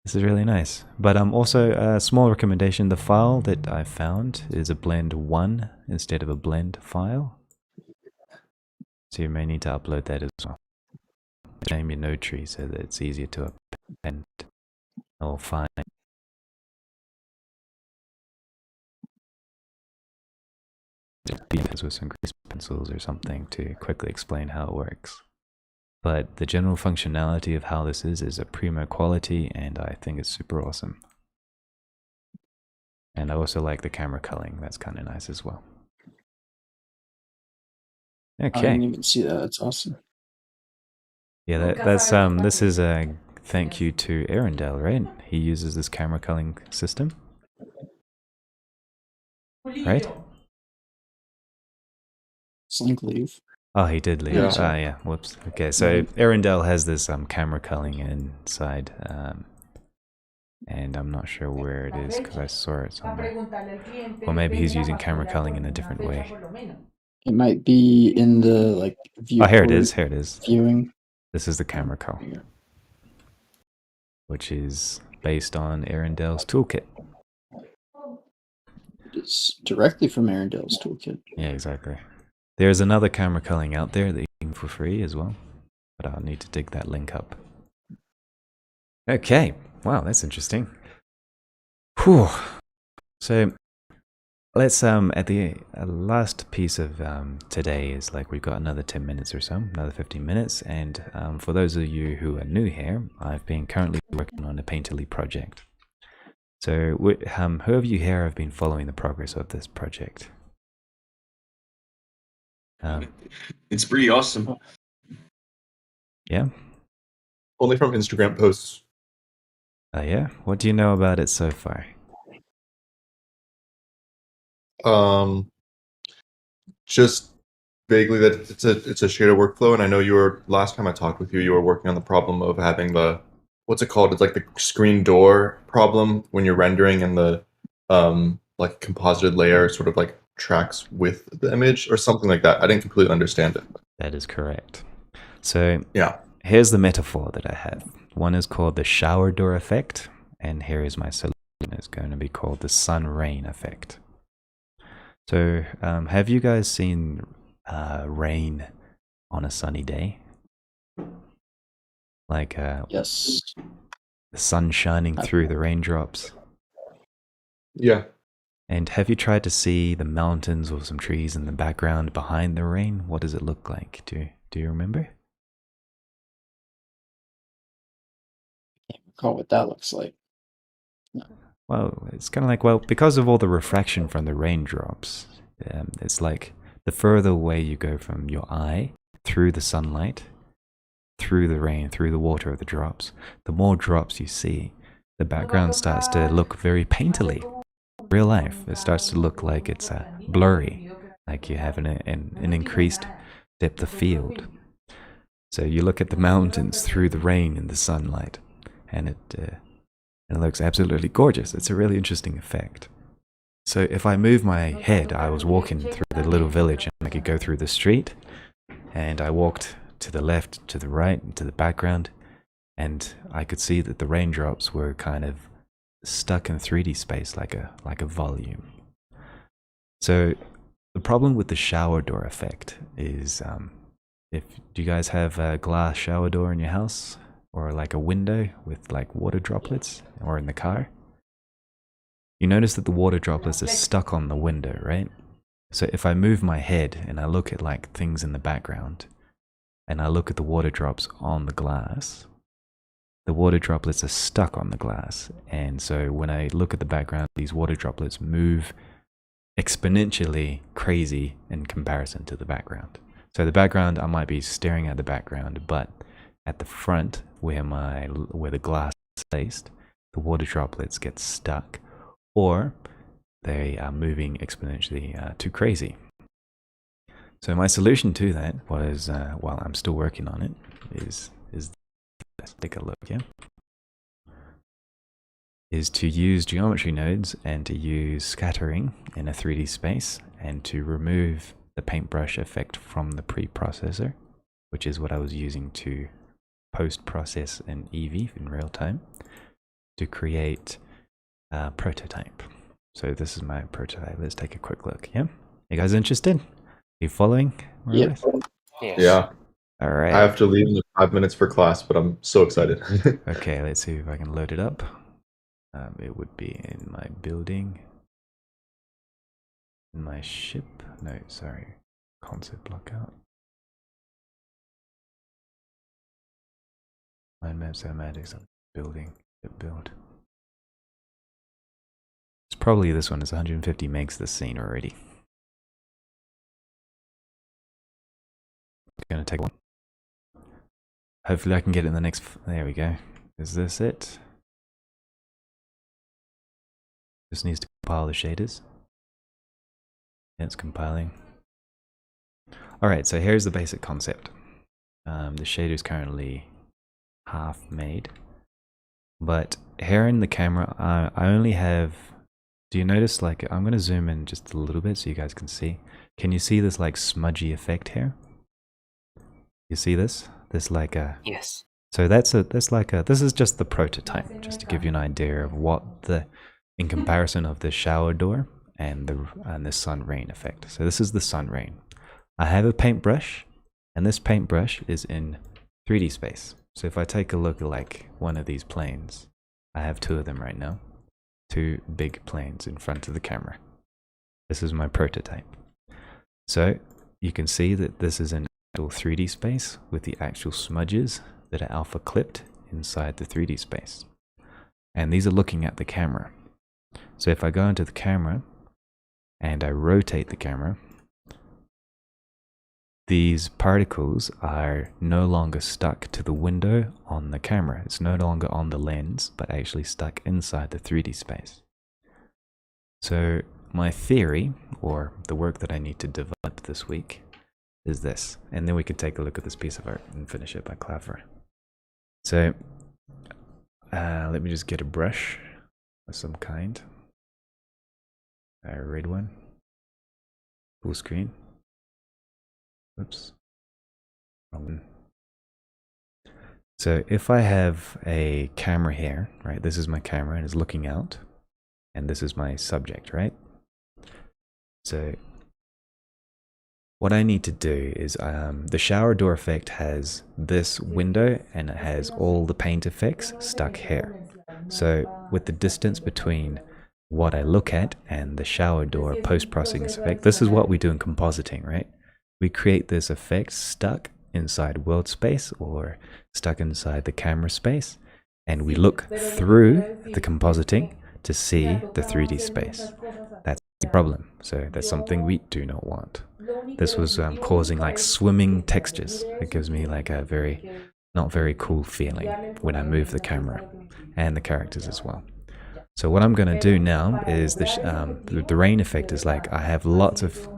This is really nice. But also, a small recommendation, the file that I found is a blend 1 instead of a blend file. So you may need to upload that as well. Name your node tree so that it's easier to append or find. With some grease pencils or something to quickly explain how it works. But the general functionality of how this is a primo quality, and I think it's super awesome. And I also like the camera culling. That's kind of nice as well. I Okay. didn't even see that. That's awesome. Yeah, that's this is a thank you to Erindale, right? He uses this camera culling system. Right? Slinc leave. Oh, he did leave. Yeah. Ah, yeah. Whoops. Okay, so Erindale has this camera culling inside, and I'm not sure where it is because I saw it somewhere. Or maybe he's using camera culling in a different way. It might be in the view. Oh, here it is. Here it is. Viewing. This is the camera cull, which is based on Erindale's toolkit. It's directly from Erindale's toolkit. Yeah, exactly. There's another camera culling out there that you can for free as well, but I'll need to dig that link up. Okay, wow, that's interesting. Whew. So let's at the last piece of today is we've got another 10 minutes or so, another 15 minutes, and for those of you who are new here, I've been currently working on a Painterly project. So who of you here have been following the progress of this project? It's pretty awesome. Yeah? Only from Instagram posts. Yeah? What do you know about it so far? Just vaguely that it's a shader workflow, and I know last time I talked with you, you were working on the problem of having the what's it called? It's like the screen door problem when you're rendering and the composited layer sort of tracks with the image or something like that. I didn't completely understand it. That is correct. So yeah, here's the metaphor that I have. One is called the shower door effect, and here is my solution. It's going to be called the sun rain effect. So have you guys seen rain on a sunny day? Yes. The sun shining through the raindrops. Yeah. And have you tried to see the mountains or some trees in the background behind the rain? What does it look like? Do you remember? I can't recall what that looks like. No. Well, it's kind of because of all the refraction from the raindrops, it's like the further away you go from your eye through the sunlight, through the rain, through the water of the drops, the more drops you see, the background starts to look very painterly. Real life, it starts to look like it's blurry, like you have an increased depth of field. So you look at the mountains through the rain and the sunlight, and it looks absolutely gorgeous. It's a really interesting effect. So if I move my head, I was walking through the little village and I could go through the street, and I walked to the left, to the right, and to the background, and I could see that the raindrops were kind of stuck in 3D space like a volume. So the problem with the shower door effect is do you guys have a glass shower door in your house, or a window with water droplets, or in the car? You notice that the water droplets are stuck on the window, right? So if I move my head and I look at things in the background, and I look at the water drops on the glass, the water droplets are stuck on the glass. And so when I look at the background, these water droplets move exponentially crazy in comparison to the background. So the background, I might be staring at the background, but at the front where the glass is placed, the water droplets get stuck, or they are moving exponentially too crazy. So my solution to that was, while I'm still working on it, is let's take a look here. Is to use geometry nodes and to use scattering in a 3D space and to remove the paintbrush effect from the preprocessor, which is what I was using to post-process in Eevee in real time, to create a prototype. So this is my prototype. Let's take a quick look. Yeah, you guys interested? You following? Yep. Yes. Yeah. All right. I have to leave in 5 minutes for class, but I'm so excited. Okay, let's see if I can load it up. It would be in my building. In my ship. No, sorry. Concept lockout. Mind map cinematics on building. Build. It's probably this one. It's 150 megs this scene already. It's gonna take one. Hopefully I can get it in the next. There we go. Is this it? Just needs to compile the shaders. Yeah, it's compiling. Alright, so here's the basic concept. The shader is currently half made. But here in the camera, I only have... Do you notice, like, I'm going to zoom in just a little bit so you guys can see. Can you see this, like, smudgy effect here? You see this? This, like, a... Yes. So this is just the prototype, just to give you an idea of what the... in comparison of the shower door and the sun rain effect. So this is the sun rain. I have a paintbrush, and this paintbrush is in 3D space. So if I take a look at like one of these planes, I have two of them right now. Two big planes in front of the camera. This is my prototype. So you can see that this is an actual 3D space with the actual smudges that are alpha clipped inside the 3D space. And these are looking at the camera. So if I go into the camera and I rotate the camera, these particles are no longer stuck to the window on the camera. It's no longer on the lens, but actually stuck inside the 3D space. So my theory, or the work that I need to develop this week, is this. And then we can take a look at this piece of art and finish it by Clever. So let me just get a brush of some kind. A red one. Full screen. Oops. Wrong one. So if I have a camera here, right? This is my camera and it's looking out. And this is my subject, right? So what I need to do is the shower door effect has this window and it has all the paint effects stuck here. So with the distance between what I look at and the shower door post-processing effect, this is what we do in compositing, right? We create this effect stuck inside world space or stuck inside the camera space, and we look through the compositing to see the 3D space. That's the problem. So that's something we do not want. This was causing like swimming textures. It gives me like a not very cool feeling when I move the camera and the characters as well. So what I'm going to do now is the rain effect is like I have lots of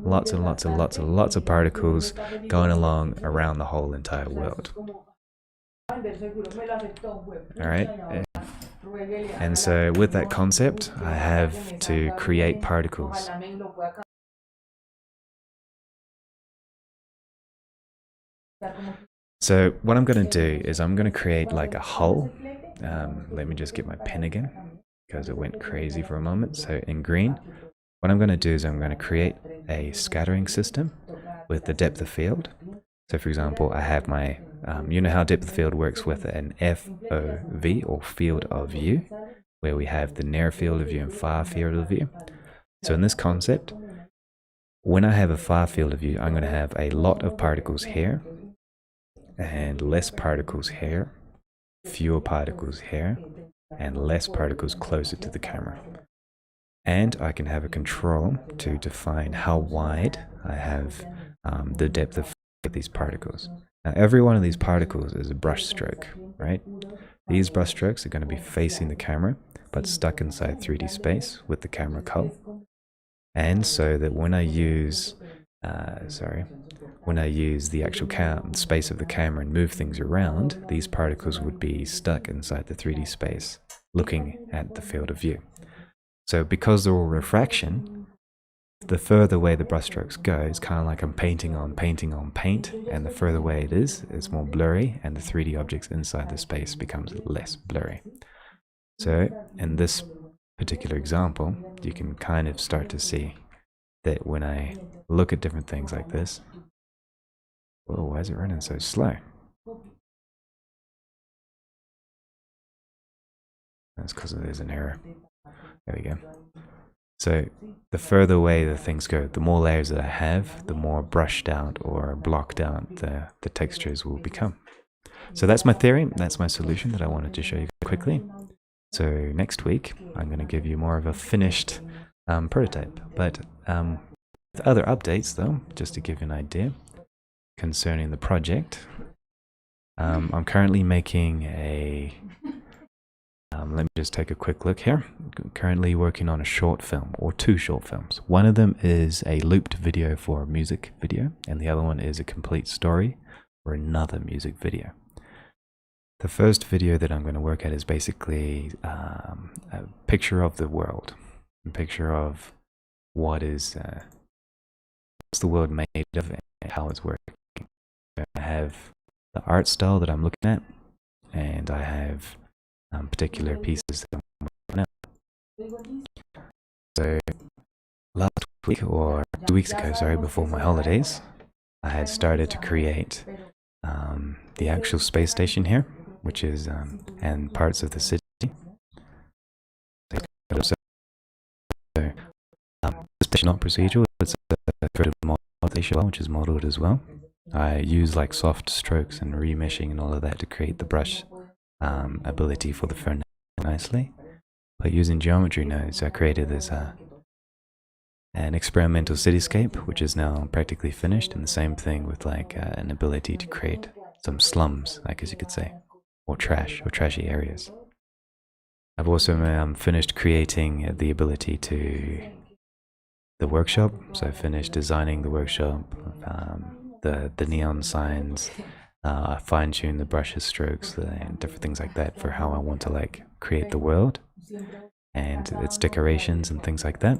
particles going along around the whole entire world. All right. And so with that concept, I have to create particles. So what I'm going to do is I'm going to create like a hull. Let me just get my pen again, because it went crazy for a moment. So in green, what I'm going to do is I'm going to create a scattering system with the depth of field. So for example, I have my, you know how depth of field works with an FOV, or field of view, where we have the near field of view and far field of view. So in this concept, when I have a far field of view, I'm going to have a lot of particles here and less particles here. fewer particles here and less particles closer to the camera. And I can have a control to define how wide I have the depth of these particles. Now, every one of these particles is a brush stroke, right? These brush strokes are going to be facing the camera, but stuck inside 3D space with the camera cull. And so that when I use, when I use the actual space of the camera and move things around, these particles would be stuck inside the 3D space, looking at the field of view. So because they're all refraction, the further away the brushstrokes go, it's kind of like I'm painting on paint, and the further away it is, it's more blurry, and the 3D objects inside the space becomes less blurry. So in this particular example, you can kind of start to see that when I look at different things like this, whoa, why is it running so slow? That's because there's an error. There we go. So the further away the things go, the more layers that I have, the more brushed out or blocked out the textures will become. So that's my theory, that's my solution that I wanted to show you quickly. So next week, I'm going to give you more of a finished prototype. But with other updates though, just to give you an idea concerning the project, I'm currently making a let me just take a quick look here. I'm currently working on a short film, or 2 short films. One of them is a looped video for a music video, and the other one is a complete story for another music video. The first video that I'm going to work at is basically a picture of the world, a picture of what's the world made of and how it's working. I have the art style that I'm looking at, and I have particular pieces that I'm working at. So last week, or 2 weeks ago, sorry, before my holidays, I had started to create the actual space station here, which is and parts of the city. So it's not procedural, it's a model, which is modeled as well. I use like soft strokes and remeshing and all of that to create the brush ability for the phone nicely. But using geometry nodes, I created this an experimental cityscape, which is now practically finished, and the same thing with like an ability to create some slums, I guess you could say, or trash, or trashy areas. I've also finished creating the ability to the workshop, so I finished designing the workshop, the neon signs, I fine-tune the brushes, strokes, and different things like that for how I want to like create the world and its decorations and things like that.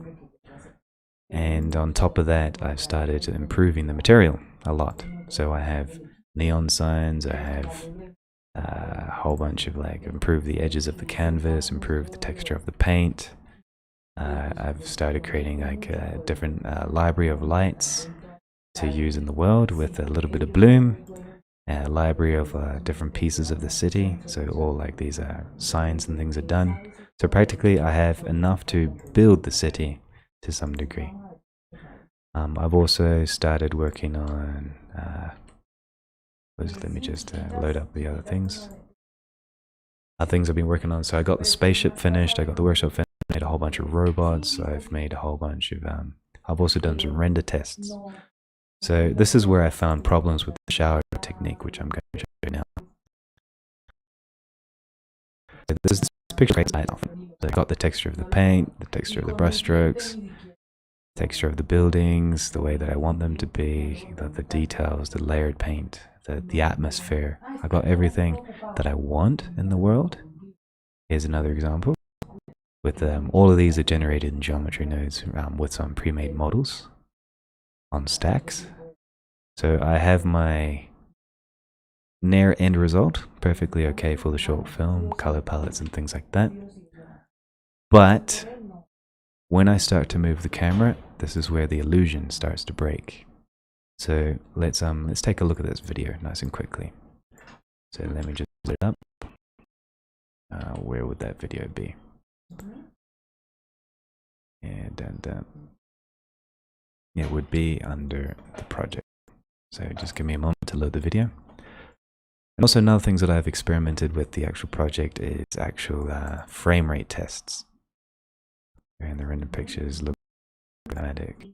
And on top of that, I've started improving the material a lot. So I have neon signs, I have a whole bunch of like improve the edges of the canvas, improve the texture of the paint. I've started creating like a different library of lights to use in the world with a little bit of bloom. A library of different pieces of the city, so all like these signs and things are done. So practically I have enough to build the city to some degree. I've also started working on let me just load up the other things. Things I've been working on. So I got the spaceship finished, I got the workshop finished, made a whole bunch of robots, I've made a whole bunch of I've also done some render tests. So this is where I found problems with the shower technique, which I'm going to show you now. So this is picture often. So I got the texture of the paint, the texture of the brush strokes, texture of the buildings, the way that I want them to be, the details, the layered paint, the atmosphere. I got everything that I want in the world. Here's another example. With all of these are generated in geometry nodes with some pre-made models on stacks. So I have my near end result, perfectly okay for the short film, color palettes and things like that. But when I start to move the camera, this is where the illusion starts to break. So let's take a look at this video nice and quickly. So let me just put it up. Where would that video be? And it would be under the project. So just give me a moment to load the video. And also another things that I've experimented with the actual project is actual frame rate tests. And the render pictures look dramatic.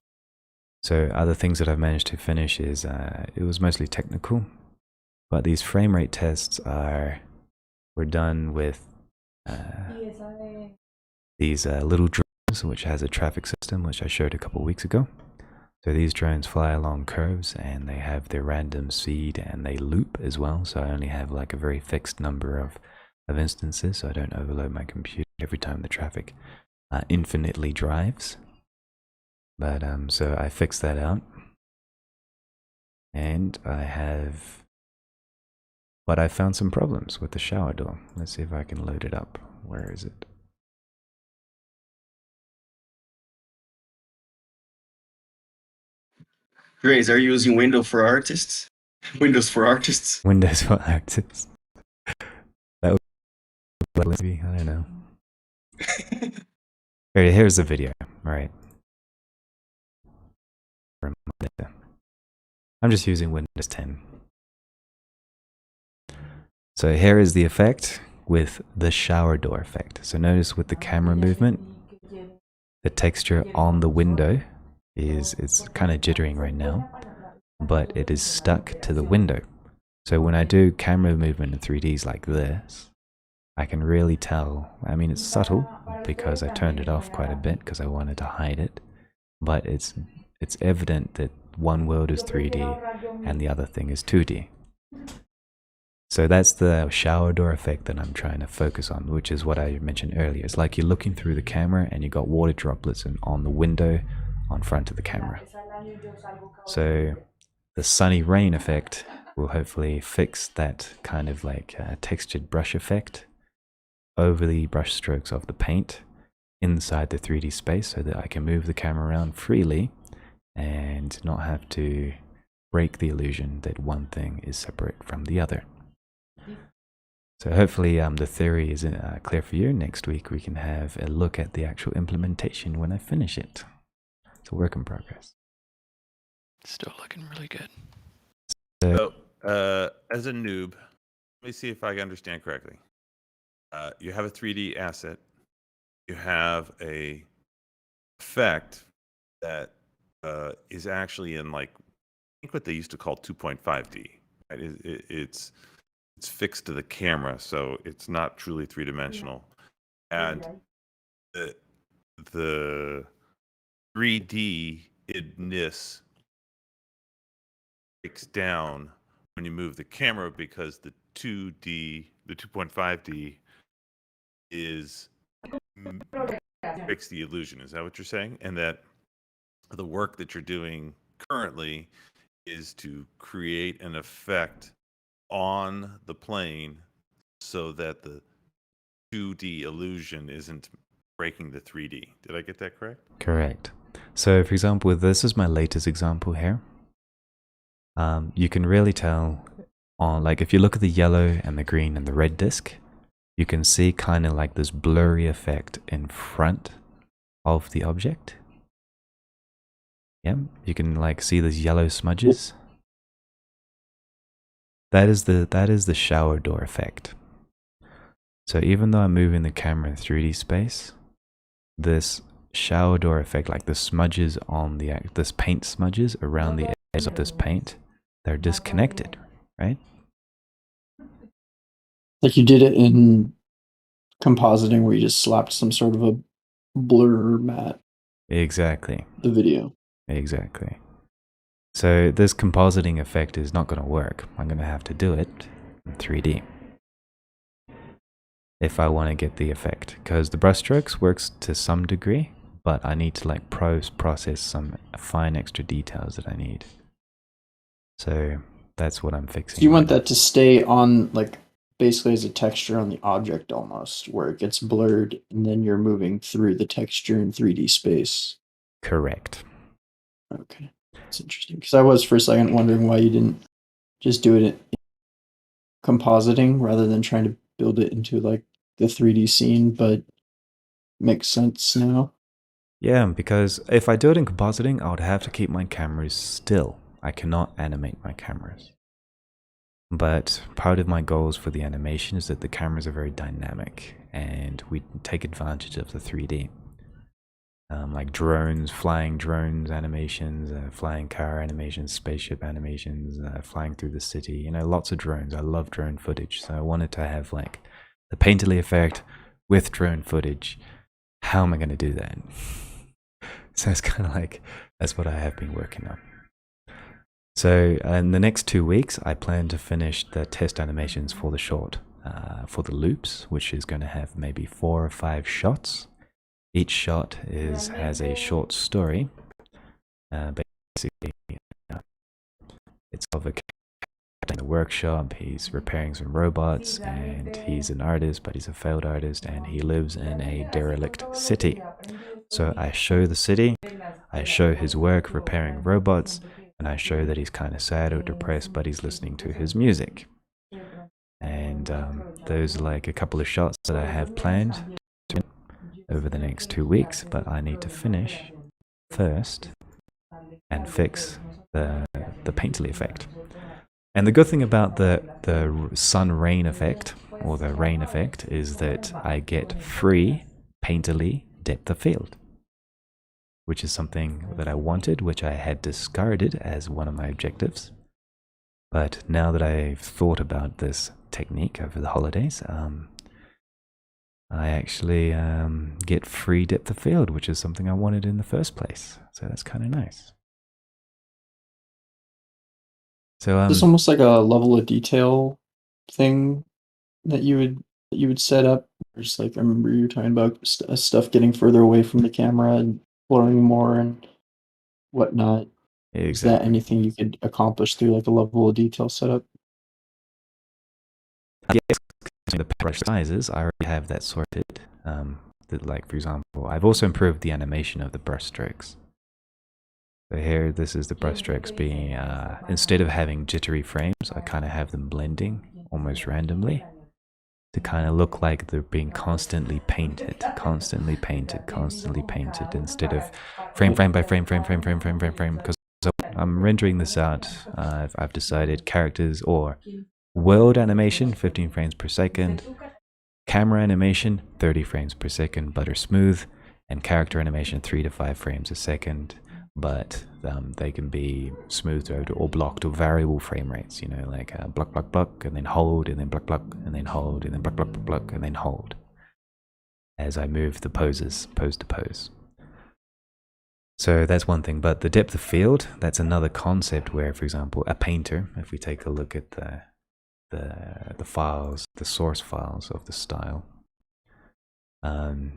So other things that I've managed to finish is, it was mostly technical, but these frame rate tests were done with these little drones, which has a traffic system, which I showed a couple weeks ago. So these drones fly along curves and they have their random speed and they loop as well. So I only have like a very fixed number of instances, so I don't overload my computer every time the traffic infinitely drives. But so I fixed that out. And but I found some problems with the shower door. Let's see if I can load it up. Where is it? Draise, are you using Windows for Artists? Windows for Artists? Windows for Artists. That would maybe, I don't know. Here's the video, right? I'm just using Windows 10. So here is the effect with the shower door effect. So notice with the camera movement, the texture on the window it's kind of jittering right now, but it is stuck to the window. So when I do camera movement in 3Ds like this, I can really tell. I mean, it's subtle because I turned it off quite a bit because I wanted to hide it, but it's evident that one world is 3D and the other thing is 2D. So that's the shower door effect that I'm trying to focus on, which is what I mentioned earlier. It's like you're looking through the camera and you got water droplets on the window on front of the camera. So the sunny rain effect will hopefully fix that kind of like textured brush effect over the brush strokes of the paint inside the 3D space so that I can move the camera around freely and not have to break the illusion that one thing is separate from the other. So hopefully the theory is clear for you. Next week we can have a look at the actual implementation when I finish it. It's a work in progress. Still looking really good. So, as a noob, let me see if I understand correctly. You have a 3D asset. You have a effect that is actually in like, I think what they used to call 2.5D. Right? It's fixed to the camera, so it's not truly three-dimensional. And the 3D-ness breaks down when you move the camera because the 2D, the 2.5D is fix the illusion. Is that what you're saying? And that the work that you're doing currently is to create an effect on the plane so that the 2D illusion isn't breaking the 3D. Did I get that correct? Correct. So for example, this is my latest example here. You can really tell on, like, if you look at the yellow and the green and the red disc, you can see kind of like this blurry effect in front of the object. Yeah, you can like see these yellow smudges. That is the shower door effect. So even though I'm moving the camera in 3D space, this shower door effect, like the smudges on this paint smudges around the edges of this paint, they're disconnected, right? Like you did it in compositing where you just slapped some sort of a blur mat. Exactly. The video. Exactly. So this compositing effect is not going to work. I'm going to have to do it in 3D if I want to get the effect, because the brushstrokes works to some degree, but I need to like process some fine extra details that I need. So that's what I'm fixing. So you want that to stay on, like, basically as a texture on the object almost, where it gets blurred and then you're moving through the texture in 3D space. Correct. Okay. That's interesting. Because I was for a second wondering why you didn't just do it in compositing rather than trying to build it into like the 3D scene, but makes sense now. Yeah, because if I do it in compositing, I would have to keep my cameras still. I cannot animate my cameras. But part of my goals for the animation is that the cameras are very dynamic and we take advantage of the 3D. Like drones, flying drones animations, flying car animations, spaceship animations, flying through the city, you know, lots of drones. I love drone footage. So I wanted to have like the painterly effect with drone footage. How am I going to do that? So it's kind of like, that's what I have been working on. So in the next 2 weeks, I plan to finish the test animations for the short, for the loops, which is going to have maybe 4 or 5 shots. Each shot has a short story. Basically, it's of a in the workshop. He's repairing some robots, and he's an artist, but he's a failed artist, and he lives in a derelict city. So I show the city, I show his work repairing robots, and I show that he's kind of sad or depressed, but he's listening to his music. And those are like a couple of shots that I have planned over the next 2 weeks, but I need to finish first and fix the painterly effect. And the good thing about the sun rain effect, or the rain effect, is that I get free painterly depth of field, which is something that I wanted, which I had discarded as one of my objectives. But now that I've thought about this technique over the holidays, I actually get free depth of field, which is something I wanted in the first place. So that's kind of nice. So it's almost like a level of detail thing that you would set up. Just like I remember you were talking about stuff getting further away from the camera and blurring more and whatnot. Exactly. Is that anything you could accomplish through like a level of detail setup? Yes, the brush sizes, I already have that sorted. Like for example, I've also improved the animation of the brush strokes. So here, this is the brush strokes being, instead of having jittery frames, I kind of have them blending almost randomly to kind of look like they're being constantly painted, instead of frame by frame, because I'm rendering this out. I've decided characters or world animation, 15 frames per second, camera animation, 30 frames per second, but are smooth, and character animation, 3 to 5 frames a second. But they can be smoothed out or blocked or variable frame rates, you know, like block, block, block, and then hold, and then block, block, and then hold, and then block, block, block, block, and then hold, as I move the poses, pose to pose. So that's one thing. But the depth of field, that's another concept where, for example, a painter, if we take a look at the files, the source files of the style, for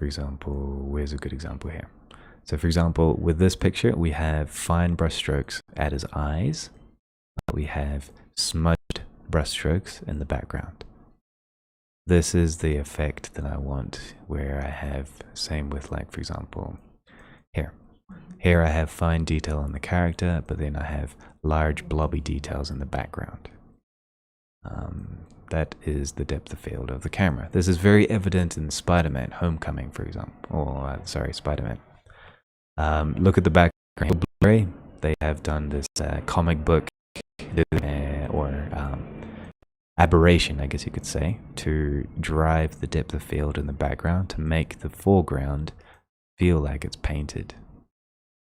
example, where's a good example here? So for example, with this picture, we have fine brush strokes at his eyes. We have smudged brush strokes in the background. This is the effect that I want, where I have, same with like, for example, here. Here I have fine detail on the character, but then I have large blobby details in the background. That is the depth of field of the camera. This is very evident in Spider-Man Homecoming, for example. Or, sorry, Spider-Man. Look at the background. Blu-ray, they have done this comic book or aberration, I guess you could say, to drive the depth of field in the background to make the foreground feel like it's painted.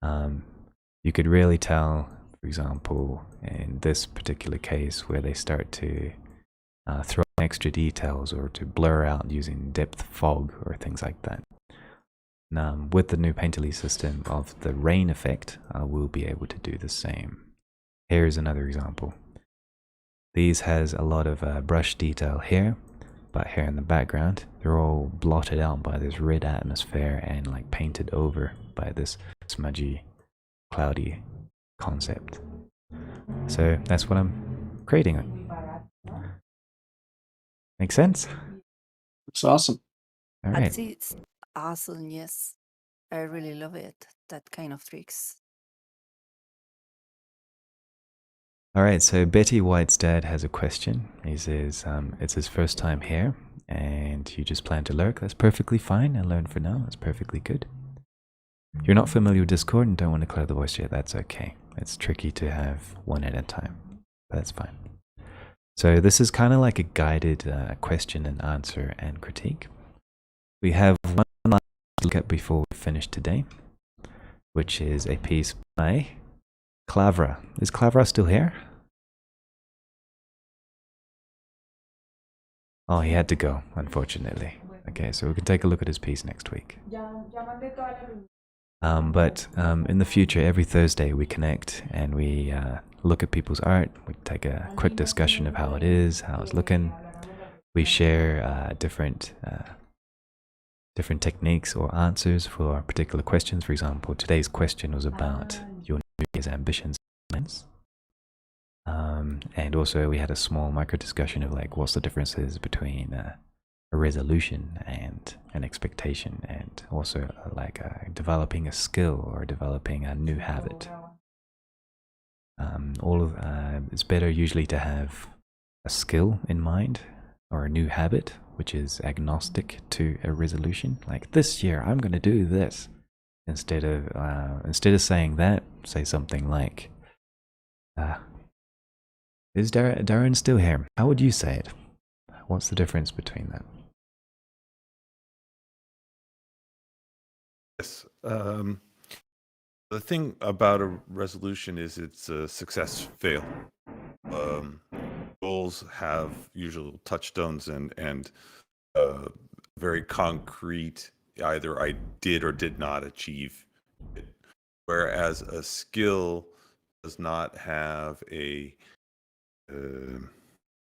You could really tell, for example, in this particular case, where they start to throw extra details or to blur out using depth fog or things like that. Now, with the new painterly system of the rain effect, we'll be able to do the same. Here's another example. These has a lot of brush detail here, but here in the background, they're all blotted out by this red atmosphere and like painted over by this smudgy, cloudy concept. So that's what I'm creating. Make sense? It's awesome. All right. It's awesome, yes. I really love it, that kind of tricks. All right, so Betty White's dad has a question. He says, it's his first time here, and you just plan to lurk. That's perfectly fine, and learn for now. That's perfectly good. If you're not familiar with Discord and don't want to clear the voice yet, that's okay. It's tricky to have one at a time. That's fine. So this is kind of like a guided question and answer and critique. We have one last look at before we finish today, which is a piece by Clavra. Is Clavra still here? Oh, he had to go, unfortunately. Okay, so we can take a look at his piece next week. But in the future, every Thursday we connect and we look at people's art. We take a quick discussion of how it is, how it's looking. We share different techniques or answers for particular questions. For example, today's question was about your New Year's ambitions. And also we had a small micro discussion of like what's the differences between a resolution and an expectation, and also like developing a skill or developing a new habit. It's better usually to have a skill in mind or a new habit which is agnostic to a resolution. Like this year I'm going to do this. Instead of saying that, say something like, is Darren still here? How would you say it? What's the difference between that? Yes. The thing about a resolution is it's a success-fail. Goals have usual touchstones and very concrete, either I did or did not achieve it. Whereas a skill does not have a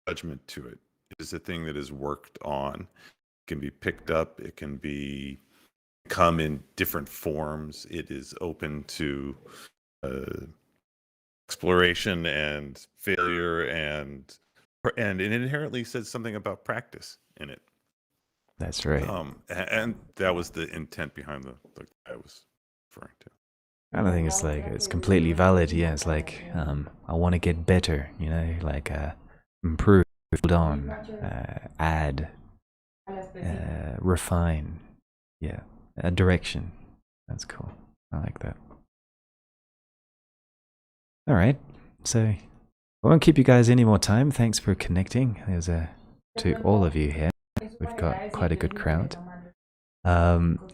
judgment to it. It is a thing that is worked on. It can be picked up. It can come in different forms. It is open to exploration and failure, and it inherently says something about practice in it. That's right. And that was the intent behind the I was referring to. I don't think it's completely valid. Yeah, it's like I want to get better, like improve, build on, add, refine. Yeah, a direction. That's cool. I like that. All right, so I won't keep you guys any more time. Thanks for connecting. There's to all of you here. We've got quite a good crowd.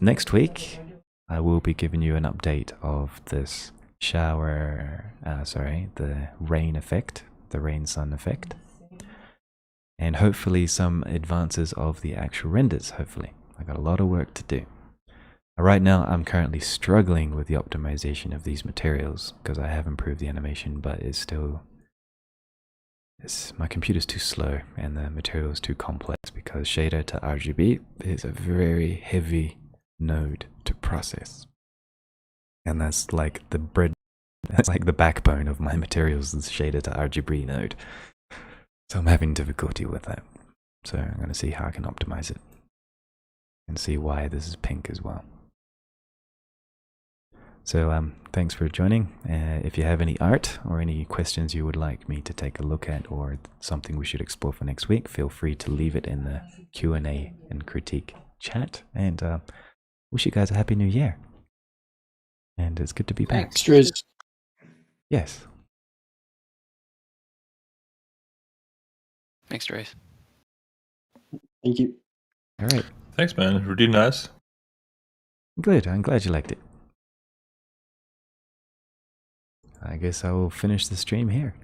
Next week, I will be giving you an update of this the rain effect, the rain-sun effect, and hopefully some advances of the actual renders, hopefully. I got a lot of work to do. Right now, I'm currently struggling with the optimization of these materials because I have improved the animation, but my computer's too slow and the material is too complex because shader to RGB is a very heavy node to process. And that's like the backbone of my materials, is shader to RGB node. So I'm having difficulty with that. So I'm going to see how I can optimize it and see why this is pink as well. So thanks for joining. If you have any art or any questions you would like me to take a look at or something we should explore for next week, feel free to leave it in the Q&A and critique chat. And wish you guys a happy new year. And it's good to be back. Thanks, Draise. Yes. Thanks, Draise. Thank you. All right. Thanks, man. Really nice. Good. I'm glad you liked it. I guess I will finish the stream here.